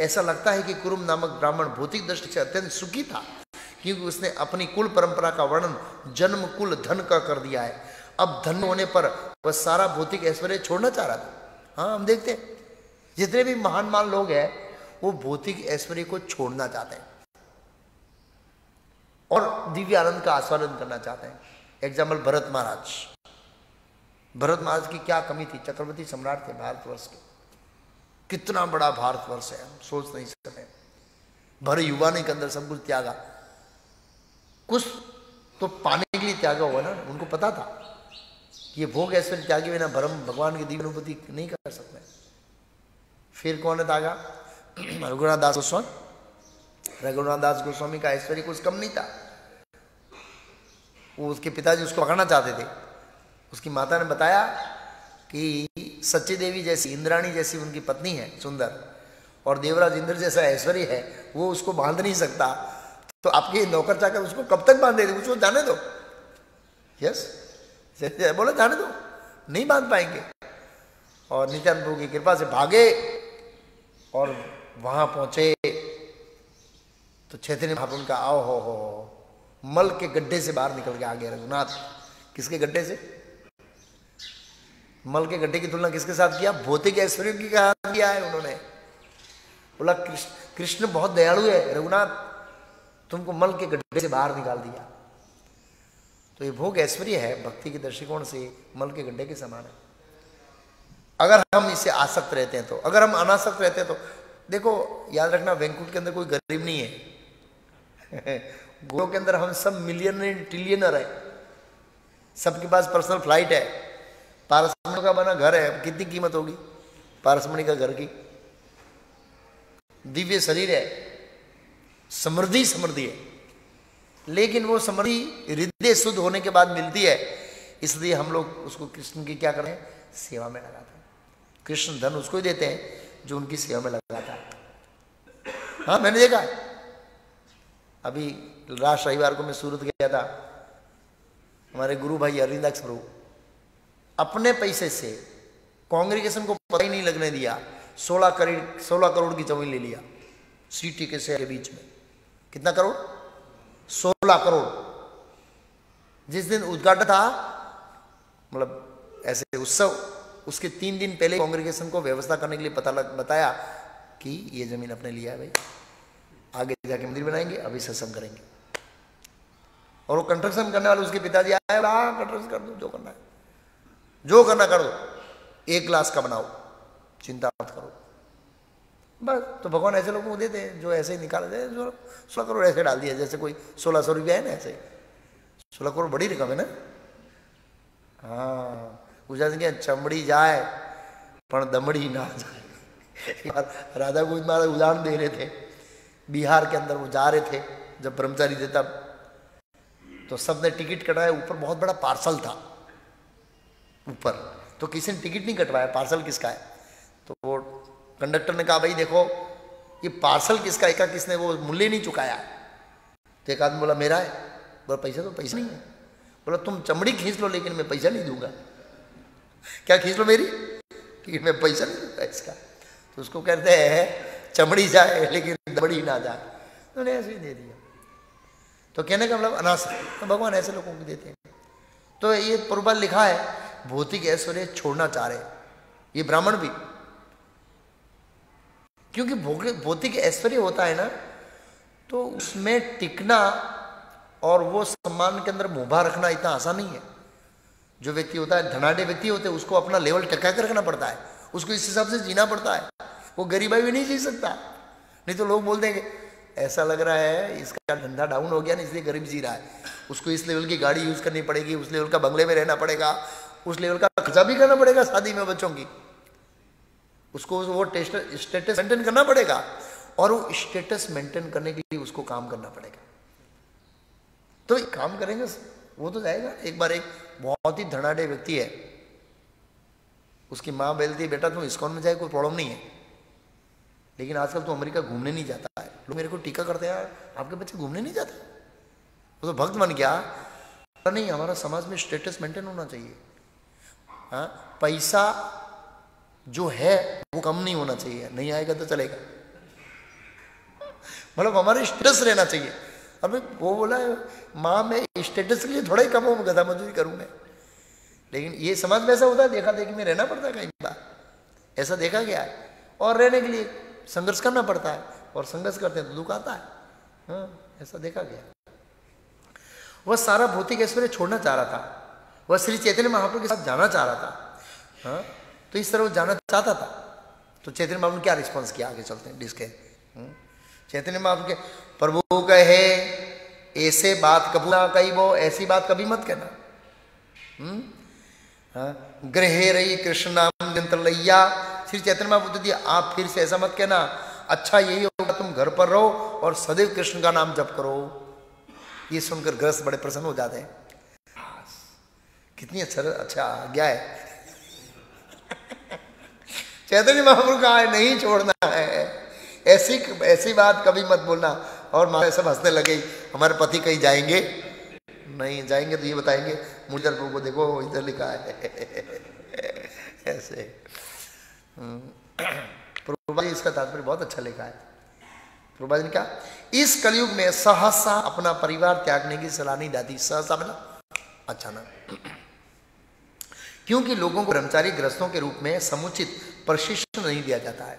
ऐसा लगता है कि कुरुम नामक ब्राह्मण भौतिक दृष्टि से अत्यंत सुखी था, क्योंकि उसने अपनी कुल परंपरा का वर्णन जन्म कुल धन का कर दिया है। अब धन होने पर वह सारा भौतिक ऐश्वर्य छोड़ना चाह रहा था। हाँ, हम देखते हैं जितने भी महान लोग हैं वो भौतिक ऐश्वर्य को छोड़ना चाहते हैं और दिव्य आनंद का आस्वादन करना चाहते हैं। एग्जाम्पल भरत महाराज। भरत महाराज की क्या कमी थी? चक्रवर्ती सम्राट थे भारतवर्ष के। कितना बड़ा भारतवर्ष है, हम सोच नहीं सकते। भरे युवानी के अंदर सब कुछ त्यागा, कुछ तो पाने के लिए त्यागा हुआ ना। उनको पता था कि ये भोग ऐश्वर्य त्यागे बिना भगवान की दिव्य अनुभूति नहीं कर सकते। फिर कौन है त्यागा? रघुनाथ दास गोस्वामी। रघुनाथ दास गोस्वामी का ऐश्वर्य कुछ कम नहीं था। वो उसके पिताजी उसको पकड़ना चाहते थे। उसकी माता ने बताया कि सच्ची देवी जैसी, इंद्राणी जैसी उनकी पत्नी है सुंदर, और देवराज इंद्र जैसा ऐश्वर्य है, वो उसको बांध नहीं सकता। तो आपके नौकर चाकर उसको कब तक बांधे? उसको जाने दो। यस, बोले जाने दो, नहीं बांध पाएंगे। और नित्यानंद प्रभु की कृपा से भागे और वहां पहुंचे तो चैतन्य महाप्रभु का आओ हो मल के गड्ढे से बाहर निकल के आ गए रघुनाथ। किसके गड्ढे से? मल के गड्ढे की तुलना किसके साथ किया? भौतिक ऐश्वर्य की साथ किया है उन्होंने। बोला कृष्ण बहुत दयालु है रघुनाथ, तुमको मल के गड्ढे से बाहर निकाल दिया। तो ये भोग ऐश्वर्य है भक्ति के दृष्टिकोण से मल के गड्ढे के समान है। अगर हम इससे आसक्त रहते हैं तो। अगर हम अनासक्त रहते हैं तो देखो, याद रखना वैंकुट के अंदर कोई गरीब नहीं है। गोलों के अंदर हम सब मिलियनर ट्रिलियनर है, सबके पास पर्सनल फ्लाइट है, पारसमणि का बना घर है। कितनी कीमत होगी पारसमणि का घर की? दिव्य शरीर है, समृद्धि है, लेकिन वो समृद्धि हृदय शुद्ध होने के बाद मिलती है। इसलिए हम लोग उसको कृष्ण की क्या करें? सेवा में लगाते हैं। कृष्ण धन उसको ही देते हैं जो उनकी सेवा में लगाता है। हाँ, मैंने देखा। अभी लास्ट रविवार को मैं सूरत गया था। हमारे गुरु भाई अरविंदाक्ष प्रभु अपने पैसे से कांग्रेगेशन को पता ही नहीं लगने दिया, 16 करोड़ की जमीन ले लिया सिटी के शहर के बीच में। कितना करोड़? 16 करोड़। जिस दिन उद्घाटन था, मतलब ऐसे उत्सव, उसके 3 दिन पहले कांग्रेगेशन को व्यवस्था करने के लिए बताया कि ये जमीन अपने लिया है भाई, आगे जाके मंदिर बनाएंगे, अभी सत्संग करेंगे। और वो कंस्ट्रक्शन करने वाले उसके पिताजी आए, कंस्ट्रक्शन कर दो, जो करना है जो करना कर दो, 1 लाख का बनाओ, चिंता मत करो। बस तो भगवान ऐसे लोगों को देते हैं जो ऐसे ही निकाल दे, 16 करोड़ ऐसे डाल दिया, जैसे कोई 1600 रुपया है ना, ऐसे 16 करोड़ बड़ी रकम है ना। हाँ, गुजरात के चमड़ी जाए पर दमड़ी ना जाए। राधा गोविंद महाराज उदाहरण दे रहे थे, बिहार के अंदर वो जा रहे थे जब ब्रह्मचारी थे तब, तो सबने टिकट कटवाया, ऊपर बहुत बड़ा पार्सल था ऊपर, तो किसी ने टिकट नहीं कटवाया, पार्सल किसका है। तो वो कंडक्टर ने कहा भाई देखो ये पार्सल किसका है, किसने वो मूल्य नहीं चुकाया। तो एक आदमी बोला मेरा है। बोला पैसा तो पैसा नहीं है। बोला तुम चमड़ी खींच लो लेकिन मैं पैसा नहीं दूंगा। क्या खींच लो मेरी, लेकिन मैं पैसा नहीं दूंगा इसका। तो उसको कहते हैं चमड़ी जाए लेकिन दमड़ी ना जाए, उन्होंने ऐसे ही दे दिया। तो कहने का मतलब अनासक्त, तो भगवान ऐसे लोगों को देते हैं। तो ये पूर्वल लिखा है भौतिक ऐश्वर्य छोड़ना चाह रहे ये ब्राह्मण भी, क्योंकि भौतिक ऐश्वर्य होता है ना तो उसमें टिकना और वो सम्मान के अंदर मुभा रखना इतना आसान नहीं है। जो व्यक्ति होता है, धनाढ़ व्यक्ति होते हैं, उसको अपना लेवल टका कर रखना पड़ता है, उसको इस हिसाब से जीना पड़ता है। वो गरीबाई भी नहीं जी सकता, नहीं तो लोग बोल देंगे ऐसा लग रहा है इसका धंधा डाउन हो गया ना इसलिए गरीब जी रहा है, उसको इस लेवल की गाड़ी यूज करनी पड़ेगी, उस लेवल का बंगले में रहना पड़ेगा, उस लेवल का खर्चा भी करना पड़ेगा शादी में बच्चों की, उसको वो स्टेटस मेंटेन करना पड़ेगा, और वो स्टेटस मेंटेन करने के लिए उसको काम करना पड़ेगा। तो काम करेंगे वो तो जाएगा। एक बार एक बहुत ही धनाढ़ व्यक्ति है, उसकी माँ बोलती है बेटा तुम इस्कॉन में जाए कोई प्रॉब्लम नहीं है, लेकिन आजकल तो अमेरिका घूमने नहीं जाता है। लोग मेरे को टीका करते हैं आपके बच्चे घूमने नहीं जाते, वो तो भक्त बन गया। नहीं, हमारा समाज में स्टेटस मेंटेन होना चाहिए। हाँ, पैसा जो है वो कम नहीं होना चाहिए, नहीं आएगा तो चलेगा, मतलब हमारे स्टेटस रहना चाहिए। अबे वो बोला माँ मैं स्टेटस के लिए थोड़ा ही कम हो, गधा मजदूरी करूंगा, लेकिन ये समाज में ऐसा होता है, देखा देखी में रहना पड़ता है कई बार, ऐसा देखा गया है। और रहने के लिए संघर्ष करना पड़ता है, और संघर्ष करते हैं तो दुख आता है। हाँ, ऐसा देखा गया। वह सारा भौतिक ऐश्वर्य छोड़ना चाह रहा था, वह श्री चैतन्य महाप्रभु के साथ जाना चाह रहा था। हाँ, तो इस तरह वो जाना चाहता था। तो चैतन्य महाप्रभु ने क्या रिस्पॉन्स किया, आगे चलते हैं डिस्के। चैतन्य महाप्रभु के प्रभु कहे ऐसे बात कबू ना कही, वो ऐसी बात कभी मत कहना। गृहे रही कृष्ण नाम जंत्र लैया, श्री चैतन्य महाप्रभु दिया आप फिर से ऐसा मत कहना, अच्छा यही होगा तुम घर पर रहो और सदैव कृष्ण का नाम जप करो। ये सुनकर गृहस्थ बड़े प्रसन्न हो जाते हैं, कितनी अच्छा आज्ञा है। चैतन्य महाप्रभु का नहीं छोड़ना है, ऐसी बात कभी मत बोलना। और माँ सब हंसने लगे, हमारे पति कहीं जाएंगे नहीं, जाएंगे तो ये बताएंगे मुझे प्रभु को देखो इधर लिखा है ऐसे। प्रभुपाद जी इसका तात्पर्य बहुत अच्छा लिखा है। प्रभुपाद जी ने कहा इस कलयुग में सहसा अपना परिवार त्यागने की सलाह नहीं जाती। सहसा मतलब अचानक, क्योंकि लोगों को ब्रह्मचारी ग्रस्तों के रूप में समुचित प्रशिक्षण नहीं दिया जाता है।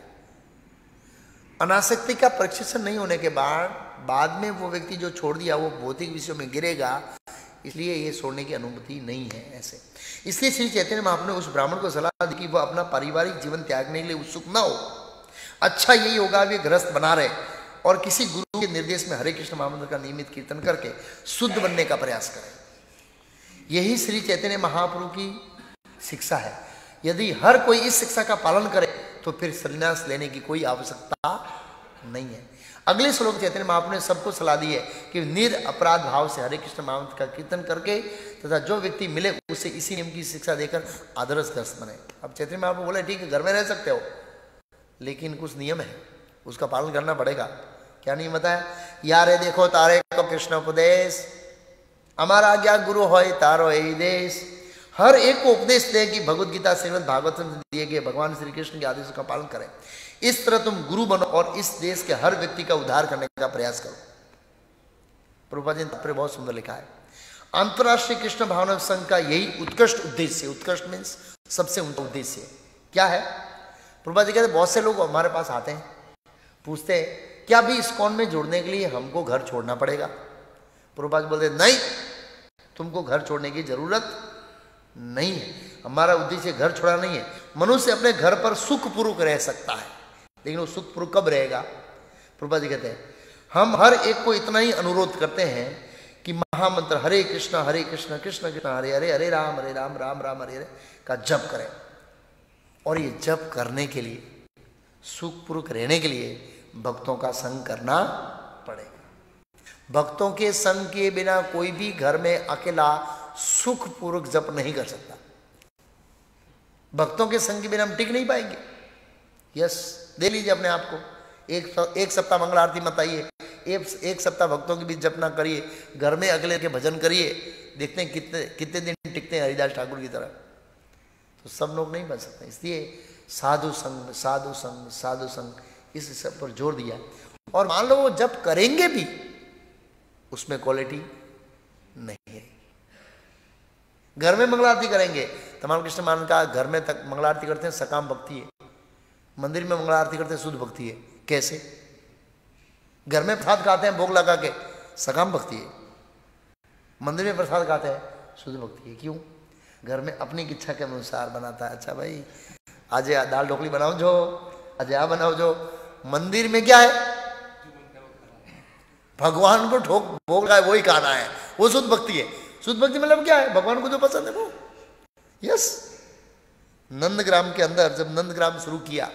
अनासक्ति का प्रशिक्षण नहीं होने के बाद में वो व्यक्ति जो छोड़ दिया वो भौतिक विषयों में गिरेगा, इसलिए ये छोड़ने की अनुमति नहीं है ऐसे। इसलिए श्री चैतन्य महाप्रभु ने उस ब्राह्मण को सलाह दी कि वह अपना पारिवारिक जीवन त्यागने के लिए उत्सुक न हो। अच्छा यही होगा वे गृहस्थ बना रहे और किसी गुरु के निर्देश में हरे कृष्ण महामंत्र का नियमित कीर्तन करके शुद्ध बनने का प्रयास करें। यही श्री चैतन्य महाप्रभु की शिक्षा है। यदि हर कोई इस शिक्षा का पालन करे तो फिर संन्यास लेने की कोई आवश्यकता नहीं है। अगले श्लोक चैतन्य महाप्रभु ने सबको सलाह दी है कि निरअपराध भाव से हरे कृष्ण महामंत्र का कीर्तन करके तथा जो व्यक्ति मिले उसे इसी नियम की शिक्षा देकर आदर्श ग्रस्त बने। अब चैतन्य महाप्रभु बोले ठीक है घर में रह सकते हो, लेकिन कुछ नियम है उसका पालन करना पड़ेगा। क्या नियम बताया? यारे देखो तारे को कृष्ण उपदेश, हमारा आज्ञा गुरु हो तारो यही देश। हर एक को उपदेश दे कि भगवद गीता श्रीमद् भागवतम में दिए गए भगवान श्री कृष्ण के आदेशों का पालन करें। इस तरह तुम गुरु बनो और इस देश के हर व्यक्ति का उद्धार करने का प्रयास करो। प्रभुपाद जी ने बहुत सुंदर लिखा है। अंतरराष्ट्रीय कृष्ण भावना संघ का यही उत्कृष्ट उद्देश्य, उत्कृष्ट मीन्स सबसे ऊंचा उद्देश्य क्या है? प्रभुपाद जी कहते बहुत से लोग हमारे पास आते हैं, पूछते हैं क्या भी इस्कॉन में जुड़ने के लिए हमको घर छोड़ना पड़ेगा? प्रभुपाद बोलते नहीं, तुमको घर छोड़ने की जरूरत नहीं है। हमारा उद्देश्य घर छोड़ा नहीं है। मनुष्य अपने घर पर सुखपूर्वक रह सकता है, लेकिन वो सुखपूर्वक कब रहेगा? प्रभुपाद जी कहते हैं हम हर एक को इतना ही अनुरोध करते हैं कि महामंत्र हरे कृष्ण कृष्ण कृष्ण हरे हरे, हरे राम राम राम हरे हरे का जप करें। और ये जप करने के लिए, सुखपूर्वक रहने के लिए भक्तों का संग करना पड़ेगा। भक्तों के संग के बिना कोई भी घर में अकेला सुखपूर्वक जप नहीं कर सकता। भक्तों के संग के बिना हम टिक नहीं पाएंगे। यस, दे लीजिए अपने आप को, एक सप्ताह मंगल आरती मत आइए, एक सप्ताह भक्तों के बीच जप ना करिए, घर में अकेले के भजन करिए, देखते हैं कितने दिन टिकते हैं हरिदास ठाकुर की तरह। तो सब लोग नहीं बन सकते। इसलिए साधु संग साधु संग साधु संग, इस सब पर जोर दिया। और मान लो वो जब करेंगे भी उसमें क्वालिटी नहीं है। घर में मंगल आरती करेंगे, तमाम कृष्ण मान का घर में तक मंगल आरती करते हैं, सकाम भक्ति है। मंदिर में मंगल आरती करते हैं, शुद्ध भक्ति है। कैसे? घर में प्रसाद खाते हैं भोग लगा के, सकाम भक्ति है। मंदिर में प्रसाद खाते हैं, शुद्ध भक्ति है। क्यों? घर में अपनी इच्छा के अनुसार बनाता है। अच्छा भाई आज दाल ढोकली बनाओ जो, आज यहाँ बनाओ जो। मंदिर में क्या है? भगवान को भोग लगाए वही खाना है, वो शुद्ध भक्ति है। शुद्ध भक्ति मतलब क्या है? भगवान को जो पसंद है वो। यस, नंदग्राम के अंदर जब नंदग्राम शुरू किया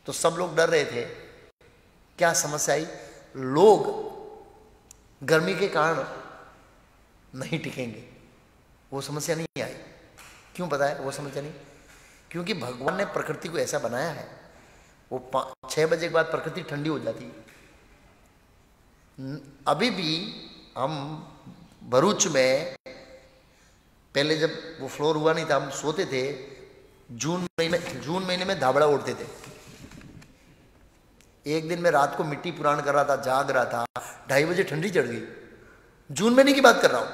तो सब लोग डर रहे थे। क्या समस्या आई? लोग गर्मी के कारण नहीं टिकेंगे, वो समस्या नहीं आई। क्यों पता है वो समस्या नहीं? क्योंकि भगवान ने प्रकृति को ऐसा बनाया है, वो 6 बजे के बाद प्रकृति ठंडी हो जाती है। अभी भी हम भरूच में पहले जब वो फ्लोर हुआ नहीं था, हम सोते थे जून महीने में धाबड़ा उड़ते थे। एक दिन मैं रात को मिट्टी पुराण कर रहा था, जाग रहा था, 2:30 बजे ठंडी चढ़ गई। जून महीने की बात कर रहा हूं।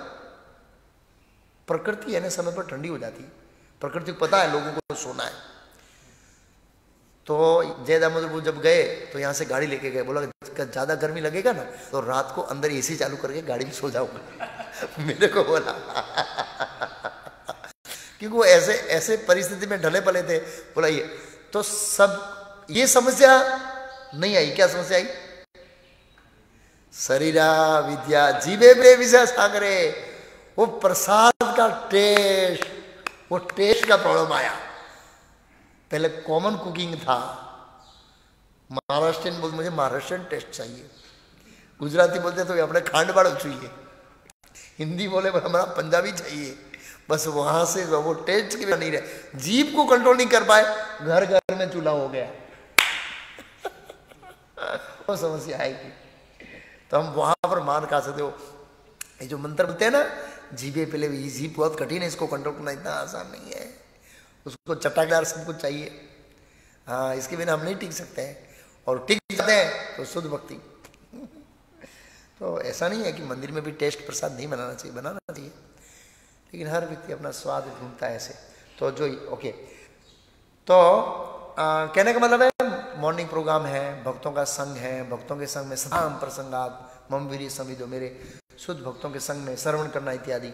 प्रकृति है ना, समय पर ठंडी हो जाती है। प्रकृति को पता है लोगों को सोना है। तो जय दामोदर जब गए तो यहाँ से गाड़ी लेके गए, बोला ज्यादा गर्मी लगेगा ना तो रात को अंदर एसी चालू करके गाड़ी में सो जाऊंगा। मेरे को बोला क्योंकि वो ऐसे परिस्थिति में ढले पले थे। बोला ये तो सब ये समस्या नहीं आई। क्या समस्या आई? शरीरा विद्या जीवे बे विषय सागरे, वो प्रसाद का टेस्ट, वो टेस्ट का प्रॉब्लम आया। पहले कॉमन कुकिंग था, महाराष्ट्रियन बोलते मुझे महाराष्ट्रियन टेस्ट चाहिए, गुजराती बोलते तो अपने खांड बाड़ो चाहिए, हिंदी बोले हमारा पंजाबी चाहिए। बस वहां से वो टेस्ट के नहीं रहे, जीभ को कंट्रोल नहीं कर पाए, घर घर में चूल्हा हो गया। वो समस्या आएगी तो हम वहां पर मान खा सकते हो। ये जो मंत्र बोलते हैं ना, जीभे पहले, ये जीभ बहुत कठिन है, इसको कंट्रोल करना इतना आसान नहीं है, उसको चटाकदार सब कुछ चाहिए। हाँ, इसके बिना हम नहीं टिक सकते हैं, और टिक जाते हैं तो शुद्ध भक्ति। तो ऐसा नहीं है कि मंदिर में भी टेस्ट प्रसाद नहीं बनाना चाहिए, बनाना चाहिए, लेकिन हर व्यक्ति अपना स्वाद ढूंढता है ऐसे। तो जो ओके, तो कहने का मतलब है मॉर्निंग प्रोग्राम है, भक्तों का संग है, भक्तों के संग में सदाम प्रसंगात मम वीरी समिधो, मेरे शुद्ध भक्तों के संग में श्रवण करना इत्यादि।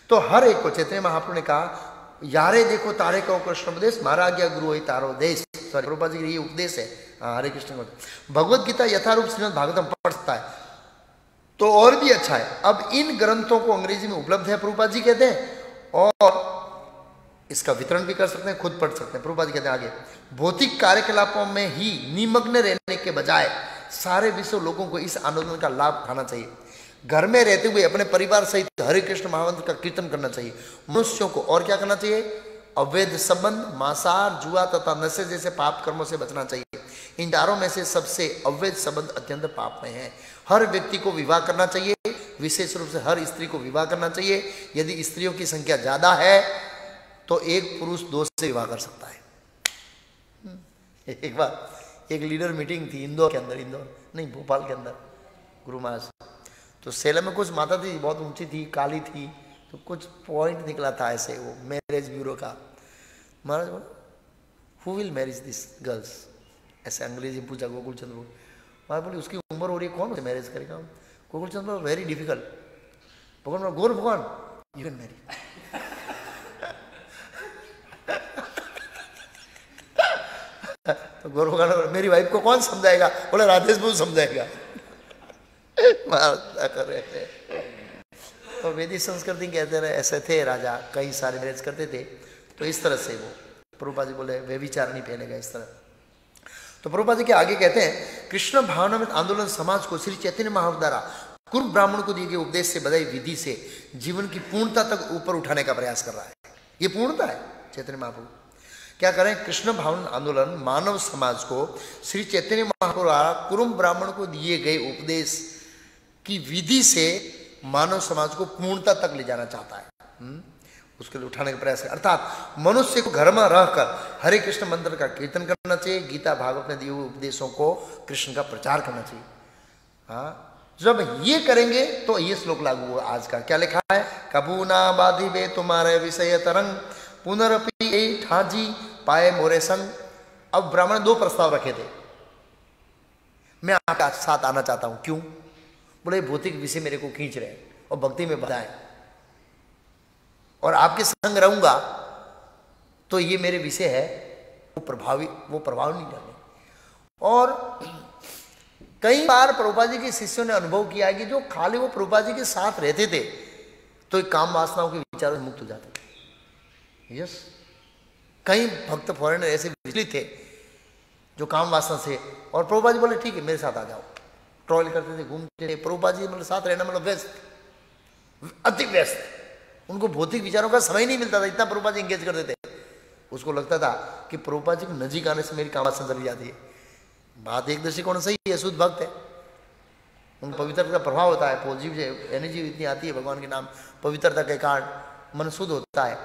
तो हर एक को चैतन्य महाप्रभु ने कहा, यारे देखो तारे को कृष्ण उपदेश, महाराज गया गुरु ही तारो देश। सॉरी, प्रभुपाद जी ये उपदेश है। हरे कृष्ण भगवद गीता यथारूप श्रीमद् भागवतम पढ़ सकता है तो और भी अच्छा है। अब इन ग्रंथों को अंग्रेजी में उपलब्ध है, प्रभुपाद जी कहते हैं, और इसका वितरण भी कर सकते हैं, खुद पढ़ सकते हैं। प्रभुपाद जी कहते हैं आगे, भौतिक कार्यकलापों में ही निमग्न रहने के बजाय सारे विश्व लोगों को इस आंदोलन का लाभ उठाना चाहिए। घर में रहते हुए अपने परिवार सहित हरे कृष्ण महामंत्र का कीर्तन करना चाहिए। मनुष्यों को और क्या करना चाहिए? अवैध संबंध, मांसाहार, जुआ तथा नशे जैसे पाप कर्मों से बचना चाहिए। इन चारों में से सबसे अवैध संबंध अत्यंत पाप में है। हर व्यक्ति को विवाह करना चाहिए, विशेष रूप से हर स्त्री को विवाह करना चाहिए। यदि स्त्रियों की संख्या ज्यादा है तो एक पुरुष 2 से विवाह कर सकता है। एक बार एक लीडर मीटिंग थी इंदौर के अंदर, इंदौर नहीं भोपाल के अंदर, गुरु महाराज। तो सेलम में कुछ माता थी, बहुत ऊंची थी, काली थी, तो कुछ पॉइंट निकला था ऐसे वो मैरिज ब्यूरो का। महाराज बोला, who will marriage this girls, ऐसे अंग्रेजी में पूछा गोकुल चंद्र को। महाराज बोले, उसकी उम्र हो रही है, कौन उसे मैरिज करेगा? गोकुल चंद्र, वेरी डिफिकल्ट। भगवान, गौर भगवान यू कैन मैरी। तो गौरव खान, मेरी वाइफ को कौन समझाएगा? बोले राधेश बाबू समझाएगा। कर रहे थे। तो वैदिक संस्कृति कहते रहे ऐसे थे राजा, कई सारे मैरिज करते थे। तो इस तरह से वो प्रभुपाद जी बोले वे विचार नहीं फैलेगा इस तरह। तो प्रभुपाद जी के आगे कहते हैं, कृष्ण भावनामृत आंदोलन समाज को श्री चैतन्य महाप्रभु द्वारा कुरुप ब्राह्मण को दिए गए उपदेश से बधाई विधि से जीवन की पूर्णता तक ऊपर उठाने का प्रयास कर रहा है। ये पूर्णता है चैतन्य महाप्रभु। क्या करें? कृष्ण भावन आंदोलन मानव समाज को श्री चैतन्य महाप्रभु द्वारा कुरुप ब्राह्मण को दिए गए उपदेश की विधि से मानव समाज को पूर्णता तक ले जाना चाहता है। उसके लिए उठाने का प्रयास है। अर्थात मनुष्य को घर में रहकर हरे कृष्ण मंत्र का कीर्तन करना चाहिए, गीता भागवत में दिए हुए उपदेशों को कृष्ण का प्रचार करना चाहिए। हाँ, जब ये करेंगे तो ये श्लोक लागू हुआ आज का। क्या लिखा है? कबूना बाधी बे तुम्हारे विषय तरंग पुनरपि ए ठाजी पाए मोरे संग। अब ब्राह्मण 2 प्रस्ताव रखे थे, मैं आपके साथ आना चाहता हूं। क्यों? बोले भौतिक विषय मेरे को खींच रहे हैं और भक्ति में बाधा है, और आपके संग रहूंगा तो ये मेरे विषय है, वो प्रभाव नहीं डाले। और कई बार प्रभुपाद जी के शिष्यों ने अनुभव किया है कि जो खाली वो प्रभुपाद जी के साथ रहते थे तो काम वासनाओं के विचारों से मुक्त हो जाते थे। यस, कई भक्त फॉरेनर ऐसे विचलित थे जो काम वासना से, और प्रभुपाद जी बोले ठीक है मेरे साथ आ जाओ। ट्रॉयल करते थे, घूमते थे। प्रभुपाद जी मतलब साथ रहना मतलब व्यस्त, अति व्यस्त। उनको भौतिक विचारों का समय नहीं मिलता था, इतना प्रभुपाद जी एंगेज करते थे। उसको लगता था कि प्रभुपाद जी को नजीक आने से मेरी कामवासना चली जाती है। बात एक दृष्टिकोण सही है, शुद्ध भक्त है, उन पवित्रता का प्रभाव होता है, पॉजिटिव एनर्जी इतनी आती है भगवान के नाम पवित्रता के कारण मन शुद्ध होता है,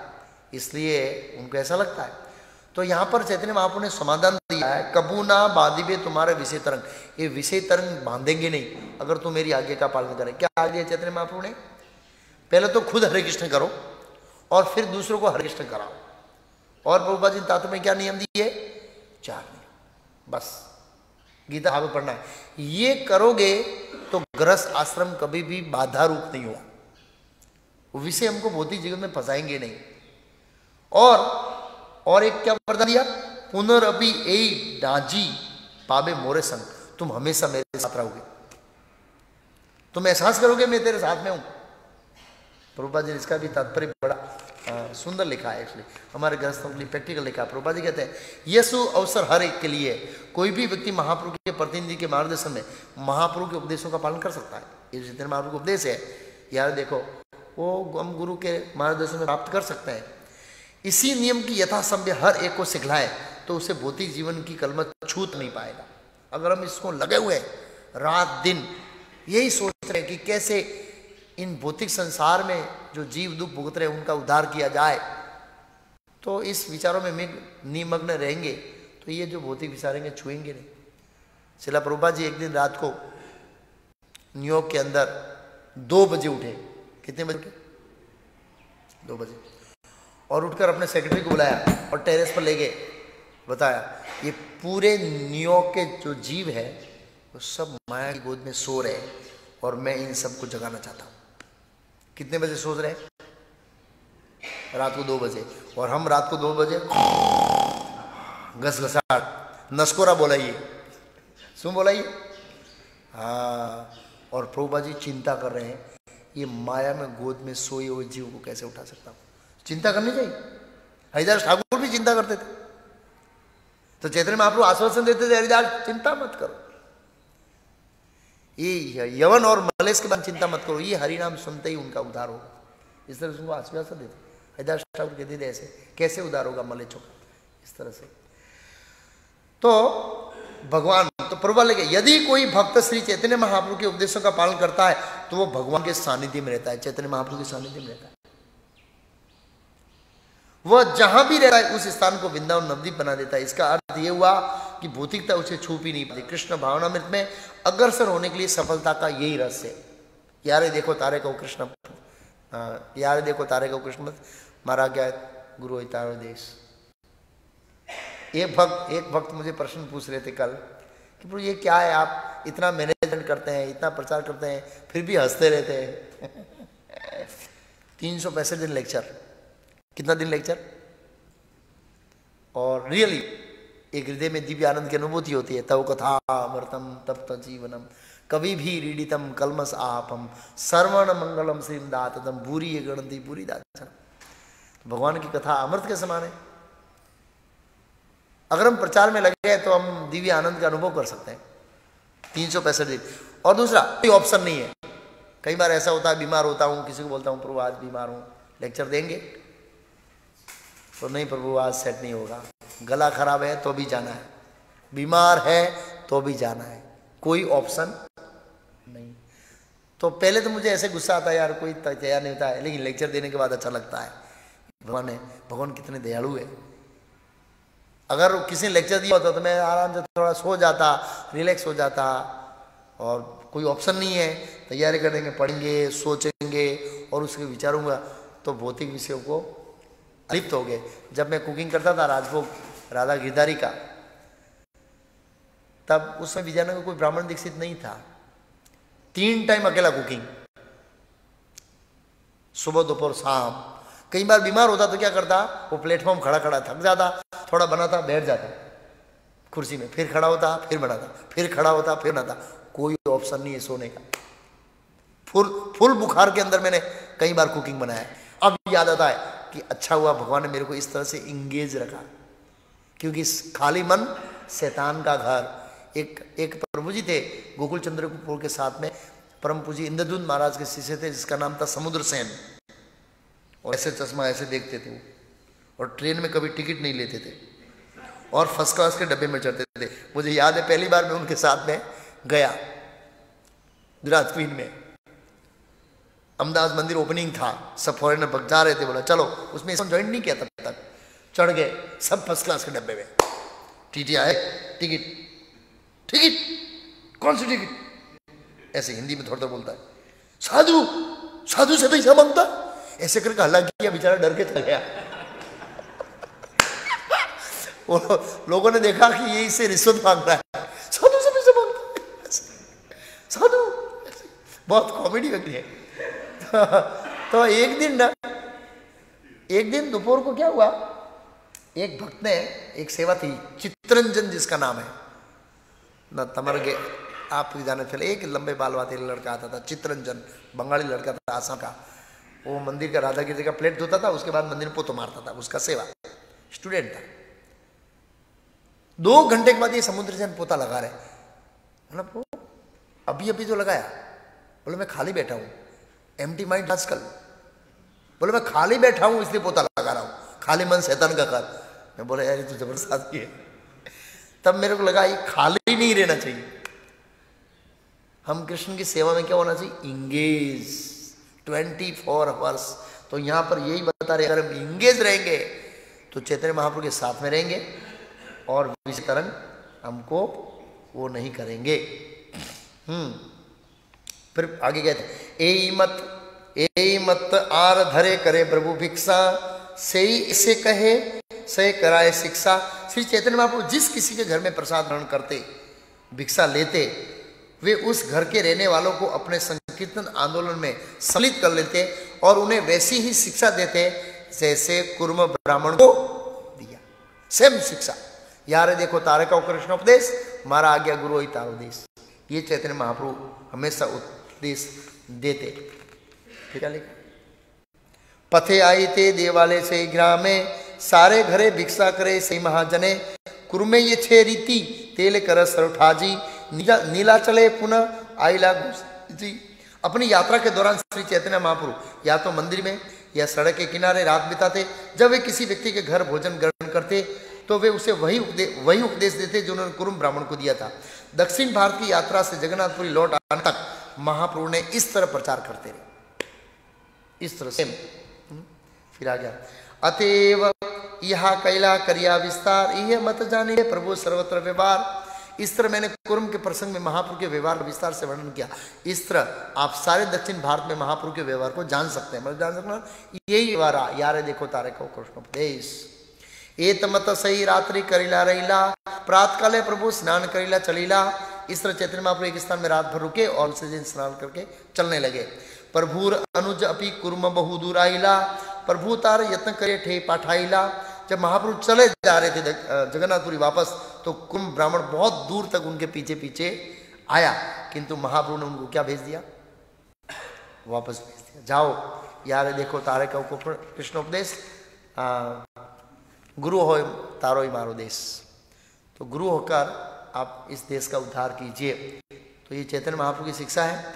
इसलिए उनको ऐसा लगता है। तो यहाँ पर चैतन्य महाप्रभु ने समाधान दिया है, कबूना बाधिबे तुम्हारे विषय तरंग। ये विषय तरंग बांधेंगे नहीं अगर तुम मेरी आज्ञा का पालन करें। क्या आज्ञा चैतन्य महाप्रभु ने? पहले तो खुद हरे कृष्ण करो और फिर दूसरों को हरे कृष्ण कराओ। और प्रभुपाद जी तात्पर्य में क्या नियम दिए? 4 नियम, बस गीता भागवत पढ़ना है। ये करोगे तो गृहस्थ आश्रम कभी भी बाधा रूप नहीं होगा, वो विषय हमको भौतिक जीवन में फंसाएंगे नहीं। और एक क्या वरदान दिया? पुनरअपि ए डाजी पाबे मोरे संग। तुम हमेशा मेरे साथ रहोगे, तुम एहसास करोगे मैं तेरे साथ में हूं। प्रभुपाद जी ने इसका भी तात्पर्य बड़ा सुंदर लिखा है। एक्चुअली हमारे गृहस्थों के लिए प्रैक्टिकल लिखा। प्रभुपाद जी कहते हैं यीशु अवसर हर एक के लिए, कोई भी व्यक्ति महाप्रभु के प्रतिनिधि के मार्गदर्शन में महाप्रभु के उपदेशों का पालन कर सकता है। ये जितने महाप्रभु के उपदेश है यार देखो, वो हम गुरु के मार्गदर्शन में प्राप्त कर सकते हैं। इसी नियम की यथासंभव हर एक को सिखलाए तो उसे भौतिक जीवन की कलमत छूट नहीं पाएगा। अगर हम इसको लगे हुए रात दिन यही सोच रहे हैं कि कैसे इन भौतिक संसार में जो जीव दुख भुगत रहे उनका उद्धार किया जाए, तो इस विचारों में निमग्न रहेंगे तो ये जो भौतिक विचारेंगे छुएंगे नहीं। शिला प्रभुपाद जी एक दिन रात को न्यूयॉर्क के अंदर 2 बजे उठे। कितने बजे? 2 बजे। और उठकर अपने सेक्रेटरी को बुलाया और टेरेस पर ले गए, बताया ये पूरे न्यूयॉर्क के जो जीव है वो सब माया की गोद में सो रहे और मैं इन सबको जगाना चाहता हूँ। कितने बजे सोच रहे हैं? रात को 2 बजे। और हम रात को 2 बजे घसघसाहट नस्कोरा बोलाइए, सुन बोलाइए। हाँ, और प्रभुपाद जी चिंता कर रहे हैं ये माया में गोद में सोए हुए जीव को कैसे उठा सकता हूँ। चिंता करनी चाहिए। हरिदास ठाकुर भी चिंता करते थे, तो चैतन्य महाप्रभु आश्वासन देते थे हरिदास चिंता मत करो, ये यवन और मलेश के बाद चिंता मत करो, ये हरिनाम सुनते ही उनका उद्धार होगा। इस तरह से उनको आश्वासन देते। हरिदास ठाकुर कहते थे ऐसे कैसे उद्धार होगा मलेच्छों का, इस तरह से। तो भगवान तो प्रभुपाद लगे यदि कोई भक्त श्री चैतन्य महाप्रभु के उपदेशों का पालन करता है तो वो भगवान के सानिध्य में रहता है, चैतन्य महाप्रभु के सानिध्य में रहता है। वह जहां भी रहता है उस स्थान को वृंदावन नवद्वीप बना देता है। इसका अर्थ यह हुआ कि भौतिकता उसे छू ही नहीं पाती। कृष्ण भावनामृत में अग्रसर होने के लिए सफलता का यही रहस्य है। यारे देखो तारे को कृष्ण, यारे देखो तारे को कृष्ण मत मारा गया गुरु तारो देश। एक भक्त मुझे प्रश्न पूछ रहे थे कल कि प्रभु ये क्या है, आप इतना मैनेजमेंट करते हैं, इतना प्रचार करते हैं, फिर भी हंसते रहते हैं। 365 दिन लेक्चर, कितना दिन लेक्चर, और रियली एक हृदय में दिव्य आनंद की अनुभूति होती है। तव कथा अमृतम तप्त जीवनम कभी भी रीडितम कलमस आपम सर्वण मंगलम श्रीम दातम भूरी गणती भूरी दाचन। भगवान की कथा अमृत के समान है। अगर हम प्रचार में लगे तो हम दिव्य आनंद का अनुभव कर सकते हैं 365 दिन। और दूसरा, कोई ऑप्शन नहीं है। कई बार ऐसा होता है, बीमार होता हूँ, किसी को बोलता हूँ प्रभु आज बीमार हूँ, लेक्चर देंगे तो नहीं प्रभु आज सेट नहीं होगा, गला खराब है तो भी जाना है, बीमार है तो भी जाना है, कोई ऑप्शन नहीं। तो पहले तो मुझे ऐसे गुस्सा आता है, यार कोई तैयार नहीं होता है, लेकिन लेक्चर देने के बाद अच्छा लगता है। भगवान कितने दयालु है। अगर किसी ने लेक्चर दिया होता तो मैं आराम से थोड़ा सो जाता, रिलैक्स हो जाता, और कोई ऑप्शन नहीं है, तैयारी करेंगे, पढ़ेंगे, सोचेंगे और उसके विचारूंगा तो भौतिक विषयों को लिप्त हो गए। जब मैं कुकिंग करता था राजभोग राधा गिरधारी का, तब उसमें विजयनगर कोई ब्राह्मण दीक्षित नहीं था। 3 टाइम अकेला कुकिंग, सुबह दोपहर शाम। कई बार बीमार होता तो क्या करता, वो प्लेटफॉर्म खड़ा खड़ा थक जाता, थोड़ा बनाता, बैठ जाता कुर्सी में, फिर खड़ा होता, फिर बनाता, फिर खड़ा होता, फिर बनाता। कोई ऑप्शन नहीं है सोने का। फुल बुखार के अंदर मैंने कई बार कुकिंग बनाया। अब याद आता है कि अच्छा हुआ भगवान ने मेरे को इस तरह से इंगेज रखा, क्योंकि खाली मन शैतान का घर। एक प्रभु जी थे गोकुल चंद्रपुर के साथ में, परम पूजी इंद्रदूत महाराज के शिष्य थे, जिसका नाम था समुद्र सेन। और ऐसे चश्मा ऐसे देखते थे वो, और ट्रेन में कभी टिकट नहीं लेते थे, और फर्स्ट क्लास के डब्बे में चढ़ते थे। मुझे याद है पहली बार मैं उनके साथ में गया गुजरात क्वीन में, अहमदाबाद मंदिर ओपनिंग था, सब फॉरेनर भग जा रहे थे, बोला चलो, उसमें ज्वाइन नहीं किया तब तक, चढ़ गए सब फर्स्ट क्लास के डब्बे में। टीटी आए, टिकट टिकट कौन सी टिकट, ऐसे हिंदी में थोड़ा बोलता है, साधु साधु से पैसा मांगता, ऐसे करके हल्ला किया, बेचारा डर के चल गया। लोगों ने देखा कि ये इससे रिश्वत मांग रहा है, साधु से पैसा मांगता है, साधु, बहुत कॉमेडी व्यक्ति है। तो एक दिन दोपहर को क्या हुआ, एक भक्त ने, एक सेवा थी चित्रंजन जिसका नाम है न, तमरगे आप जाने चले, एक लंबे बाल वाले लड़का आता था चित्रंजन, बंगाली लड़का था आसाम का। वो मंदिर का राधा गिरजा का प्लेट धोता था, उसके बाद मंदिर में पोतो मारता था, उसका सेवा, स्टूडेंट था। 2 घंटे के बाद ये समुद्र सेन पोता लगा रहे, मतलब अभी तो लगाया। बोले मैं खाली बैठा हूँ, एम्प्टी माइंड आजकल। बोले मैं खाली बैठा हूँ इसलिए पोता लगा रहा हूँ, खाली मन शैतान का घर। मैं बोला यार ये तो जबरदस्त है। तब मेरे को लगा ये खाली नहीं रहना चाहिए, हम कृष्ण की सेवा में क्या होना चाहिए, इंगेज 24 आवर्स। तो यहाँ पर यही बता रहे, अगर हम इंगेज रहेंगे तो चैतन्य महाप्रभु के साथ में रहेंगे और विषय तरंग हमको वो नहीं करेंगे। फिर आगे कहते ए मत आर धरे करे प्रभु भिक्षा, से इसे कहे से कराए शिक्षा। श्री चैतन्य महाप्रभु जिस किसी के घर में प्रसाद ग्रहण करते, भिक्षा लेते, वे उस घर के रहने वालों को अपने संकीर्तन आंदोलन में सम्मिलित कर लेते और उन्हें वैसी ही शिक्षा देते जैसे कुर्म ब्राह्मण को दिया। सेम शिक्षा, यार देखो तारे का कृष्ण उपदेश, मारा आज्ञा गुरु ही तारो देश। ये चैतन्य महाप्रभु हमेशा उपदेश देते। ठीक है, पथे आई ते देवालय से ग्रामे, सारे घरे भिक्षा करे सही महाजने, कुर्मे ये छे रीति तेल कर सरोठाजी, नीला चले पुनः आईला जी। अपनी यात्रा के दौरान श्री चैतन्य महाप्रभु या तो मंदिर में या सड़क के किनारे रात बिताते। जब वे किसी व्यक्ति के घर भोजन ग्रहण करते तो वे उसे वही उपदेश देते जो उन्होंने कुरुम ब्राह्मण को दिया था। दक्षिण भारत की यात्रा से जगन्नाथपुरी लौट आने तक महाप्रभु ने इस तरह प्रचार करते रहे, इस तरह से। फिर आ गया अतएव यह कैला करिया विस्तार, यह मत जाने प्रभु सर्वत्र व्यवहार। इस तरह मैंने कुर्म के प्रसंग में महाप्रभु के व्यवहार का विस्तार से वर्णन किया। इस तरह आप सारे दक्षिण भारत में महाप्रभु के व्यवहार को जान सकते हैं। मतलब जान सकना यही व्यवहार, यारे देखो तारे को कृष्णोपदेश। एत मत सही रात्रि करीला रहीला, प्रात काले प्रभु स्नान करीला चलीला। इस तरह चैतन्य महाप्रभु एक स्थान में रात भर रुके और दूसरे दिन स्नान करके चलने लगे। प्रभुर अनुज अपि कुर्म बहु दूराइला, प्रभु तार यत्न करे ठे पाठाइला। जब महाप्रभु चले जा रहे थे जगन्नाथपुरी वापस, तो कुंभ ब्राह्मण बहुत दूर तक उनके पीछे पीछे आया, किंतु महाप्रभु ने उनको क्या भेज दिया? वापस भेज दिया, जाओ यार देखो तारे का कृष्णोपदेश, गुरु हो तारो ही मारो देश। तो गुरु होकर आप इस देश का उद्धार कीजिए। तो ये चैतन्य महाप्रभु की शिक्षा है,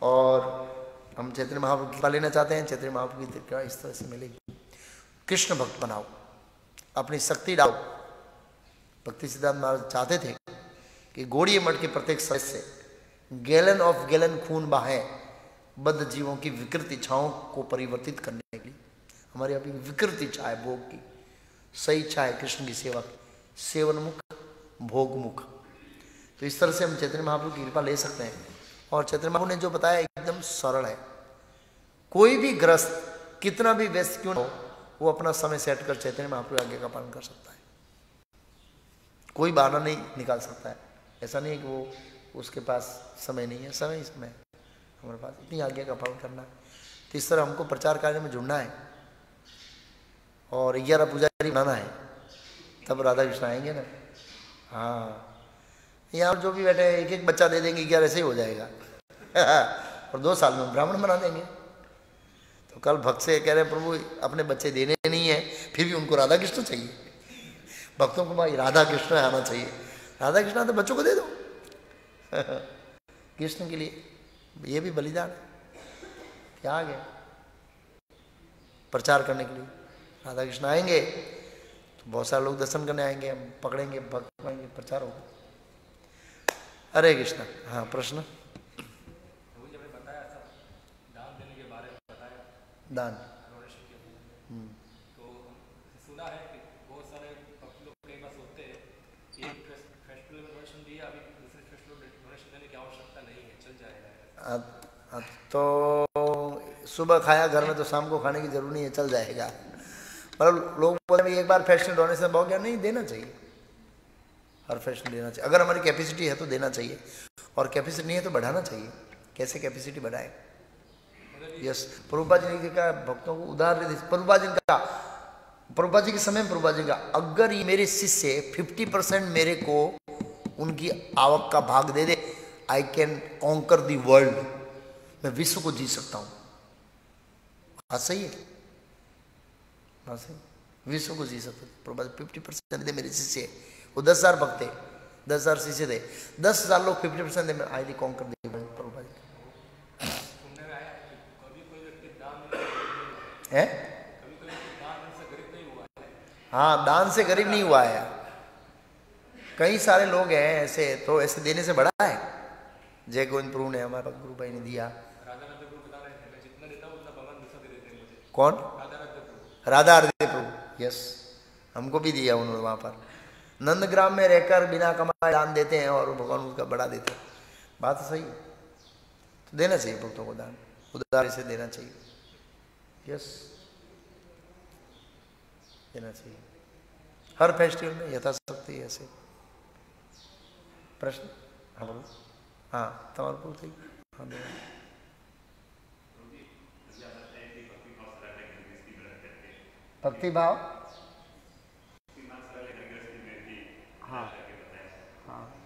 और हम चैतन्य महाप्रभु की कृपा लेना चाहते हैं। चैतन्य महाप्रभु की कृपा इस तरह से मिलेगी। कृष्ण भक्त बनाओ, अपनी शक्ति डालो। भक्ति सिद्धांत महाराज चाहते थे कि गौड़ीय मठ के प्रत्येक सदस्य गैलन ऑफ गैलन खून बहाए बद्ध जीवों की विकृत इच्छाओं को परिवर्तित करने के लिए। हमारी अभी विकृत इच्छा है भोग की, सही इच्छा है कृष्ण की सेवा की, सेवन मुख भोग मुख। तो इस तरह से हम चैतन्य महाप्रभु की कृपा ले सकते हैं। और चैतन्य महाप्रभु ने जो बताया एकदम सरल है। कोई भी ग्रस्त कितना भी व्यस्त क्यों न हो, वो अपना समय सेट कर चैतन्य महाप्रभु आज्ञा का पालन कर सकता है। कोई बहाना नहीं निकाल सकता है। ऐसा नहीं है कि वो उसके पास समय नहीं है, समय ही समय है हमारे पास। इतनी आज्ञा का पालन करना है। तो इस तरह हमको प्रचार कार्य में जुड़ना है, और 11 पुजारी बनाना है, तब राधा कृष्ण आएंगे ना। हाँ, यहाँ जो भी बैठे एक एक बच्चा दे देंगे, 11 ऐसे ही हो जाएगा और 2 साल में ब्राह्मण बना देंगे। तो कल भक्त से कह रहे हैं प्रभु अपने बच्चे देने नहीं है, फिर भी उनको राधा कृष्ण चाहिए। भक्तों को भाई राधा कृष्ण आना चाहिए। राधा कृष्ण तो बच्चों को दे दो कृष्ण के लिए, ये भी बलिदान है। क्या आ गया प्रचार करने के लिए। राधा कृष्ण आएंगे तो बहुत सारे लोग दर्शन करने आएंगे, हम पकड़ेंगे, भक्त आएंगे, प्रचार होगा। हरे कृष्ण। हाँ, प्रश्न? दान।
तो सुना है कि बहुत सारे भक्त लोग कई बार सोचते हैं एक फेस्टिवल में डोनेशन दिया, अभी दूसरे फेस्टिवल में डोनेशन देने की आवश्यकता नहीं है, चल जाएगा।
तो सुबह खाया घर में तो शाम को खाने की जरूरत नहीं है, चल जाएगा। पर लोग बोले एक बार फेस्टिवल डोनेशन बहुत गया, नहीं देना चाहिए। हर फेस्टिवल देना चाहिए। अगर हमारी कैपेसिटी है तो देना चाहिए, और कैपेसिटी नहीं है तो बढ़ाना चाहिए। कैसे कैपेसिटी बढ़ाए? यस, प्रभुपाद जी ने कहा भक्तों को उदाहरण। प्रभुपाद जी का, प्रभुपाद जी के समय में प्रभुपाद जी का, अगर ये मेरे शिष्य 50% मेरे को उनकी आवक का भाग दे दे, I can conquer the world, मैं विश्व को जीत सकता हूं। हाँ सही है, हाँ सही, विश्व को जीत सकते। प्रभुपाद 50% दे मेरे शिष्य, वो 10,000 भक्त थे, 10,000 शिष्य थे, 10,000 लोग 50% दे, आई दी conquer the world. Prabhupada ji है, हाँ, दान से गरीब नहीं हुआ है। कई सारे लोग हैं ऐसे, तो ऐसे देने से बड़ा है। जय गोविंद प्रभु ने, हमारा गुरु भाई ने दिया। कौन? राधा हृदय प्रभु। यस, हमको भी दिया उन्होंने। वहां पर नंदग्राम में रहकर बिना कमाए दान देते हैं, और भगवान उसका बड़ा देते हैं। बात तो सही है। तो देना चाहिए भक्तों को दान, उदार से देना चाहिए। यस, देना चाहिए हर फेस्टिवल में यथाशक्ति। ऐसे प्रश्न? हाँ बोलो। हाँ, तुम्हारा पूछ सही। हाँ भक्ति भाव। हाँ हाँ,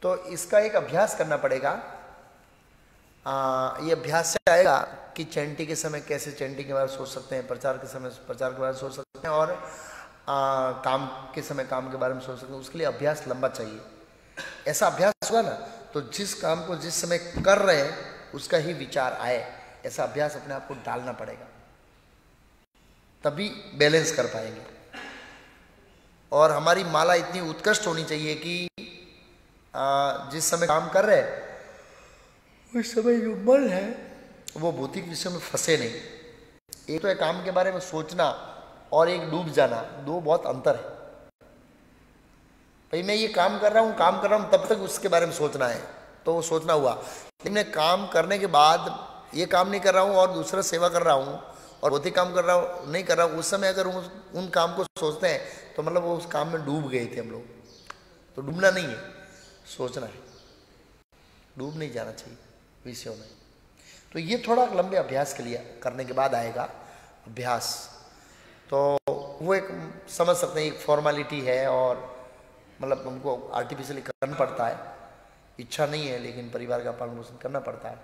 तो इसका एक अभ्यास करना पड़ेगा। ये अभ्यास से आएगा कि चैंटी के समय कैसे चैंटी के बारे में सोच सकते हैं, प्रचार के समय प्रचार के बारे में सोच सकते हैं, और काम के समय काम के बारे में सोच सकते हैं। उसके लिए अभ्यास लंबा चाहिए। ऐसा अभ्यास हुआ ना, तो जिस काम को जिस समय कर रहे हैं उसका ही विचार आए, ऐसा अभ्यास अपने आप को डालना पड़ेगा, तभी बैलेंस कर पाएंगे। और हमारी माला इतनी उत्कृष्ट होनी चाहिए कि जिस समय काम कर रहे हैं उस समय जो मन है वो भौतिक विषय में फंसे नहीं। एक तो है काम के बारे में सोचना, और एक डूब जाना, दो बहुत अंतर है। भाई मैं ये काम कर रहा हूँ तब तक उसके बारे में सोचना है, तो वो सोचना हुआ। लेकिन मैं काम करने के बाद ये काम नहीं कर रहा हूँ और दूसरा सेवा कर रहा हूँ और बहुत ही काम कर रहा हूँ नहीं कर रहा हूँ, उस समय अगर उन काम को सोचते हैं तो मतलब वो उस काम में डूब गए थे हम लोग। तो डूबना नहीं है, सोचना है, डूब नहीं जाना चाहिए विषयों में। तो ये थोड़ा लंबे अभ्यास के लिए करने के बाद आएगा अभ्यास। तो वो एक समझ सकते हैं एक फॉर्मेलिटी है और मतलब हमको आर्टिफिशियली करना पड़ता है, इच्छा नहीं है लेकिन परिवार का पालन पोषण करना पड़ता है।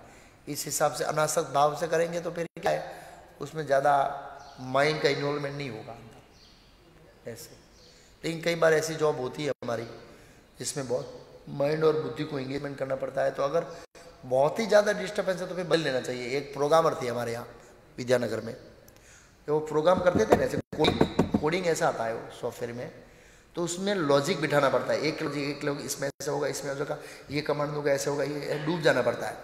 इस हिसाब से अनासक्त भाव से करेंगे तो फिर क्या है, उसमें ज़्यादा माइंड का इन्वॉल्वमेंट नहीं होगा ऐसे। लेकिन कई बार ऐसी जॉब होती है हमारी जिसमें बहुत माइंड और बुद्धि को एंगेजमेंट करना पड़ता है, तो अगर बहुत ही ज़्यादा डिस्टर्बेंस है तो फिर बदल लेना चाहिए। एक प्रोग्रामर थे हमारे यहाँ विद्यानगर में, वो प्रोग्राम करते थे वैसे कोडिंग ऐसा आता है वो सॉफ्टवेयर में, तो उसमें लॉजिक बिठाना पड़ता है। एक लॉजिक इसमें ऐसा होगा, इसमें ऐसा होगा, ये कमांड होगा, ऐसे होगा, ये डूब जाना पड़ता है।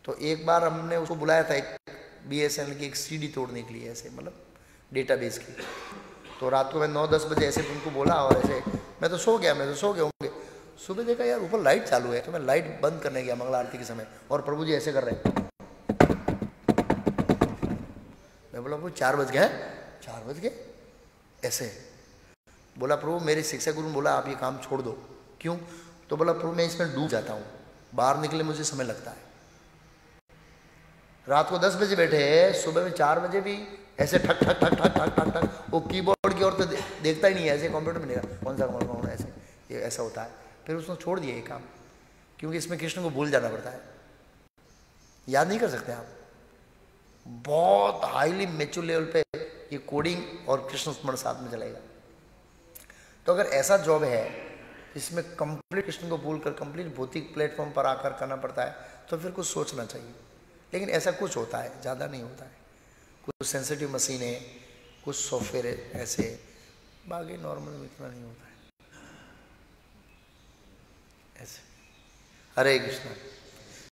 तो एक बार हमने उसको बुलाया था एक BSNL की एक CD तोड़ने के लिए, ऐसे मतलब डेटाबेस की। तो रात को मैं 9-10 बजे ऐसे उनको बोला और ऐसे मैं तो सो गया होंगे। सुबह देखा यार ऊपर लाइट चालू है, तो मैं लाइट बंद करने गया मंगला आरती के समय और प्रभु जी ऐसे कर रहे हैं। मैं बोला वो 4 बज गए ऐसे। बोला प्रभु मेरे शिक्षा गुरु ने बोला आप ये काम छोड़ दो। क्यों? तो बोला प्रभु मैं इसमें डूब जाता हूँ, बाहर निकले मुझे समय लगता है। रात को 10 बजे बैठे, सुबह में 4 बजे भी ऐसे ठक ठक ठक ठक ठक ठक ठक। वो कीबोर्ड की ओर तो देखता ही नहीं है, ऐसे कंप्यूटर में देखा कौन सा ऐसे ये ऐसा होता है। फिर उसने छोड़ दिया ये काम, क्योंकि इसमें कृष्ण को भूल जाना पड़ता है, याद नहीं कर सकते आप। बहुत हाईली मैच्योर लेवल पे ये कोडिंग और कृष्ण स्मरण साथ में चलेगा। तो अगर ऐसा जॉब है इसमें कंप्लीट कृष्ण को भूल कर कंप्लीट भौतिक प्लेटफॉर्म पर आकर करना पड़ता है, तो फिर कुछ सोचना चाहिए। लेकिन ऐसा कुछ होता है, ज़्यादा नहीं होता है। कुछ सेंसिटिव मशीन है, कुछ सॉफ्टवेयर है ऐसे, बाकी नॉर्मल में इतना नहीं होता है ऐसे। हरे कृष्णा।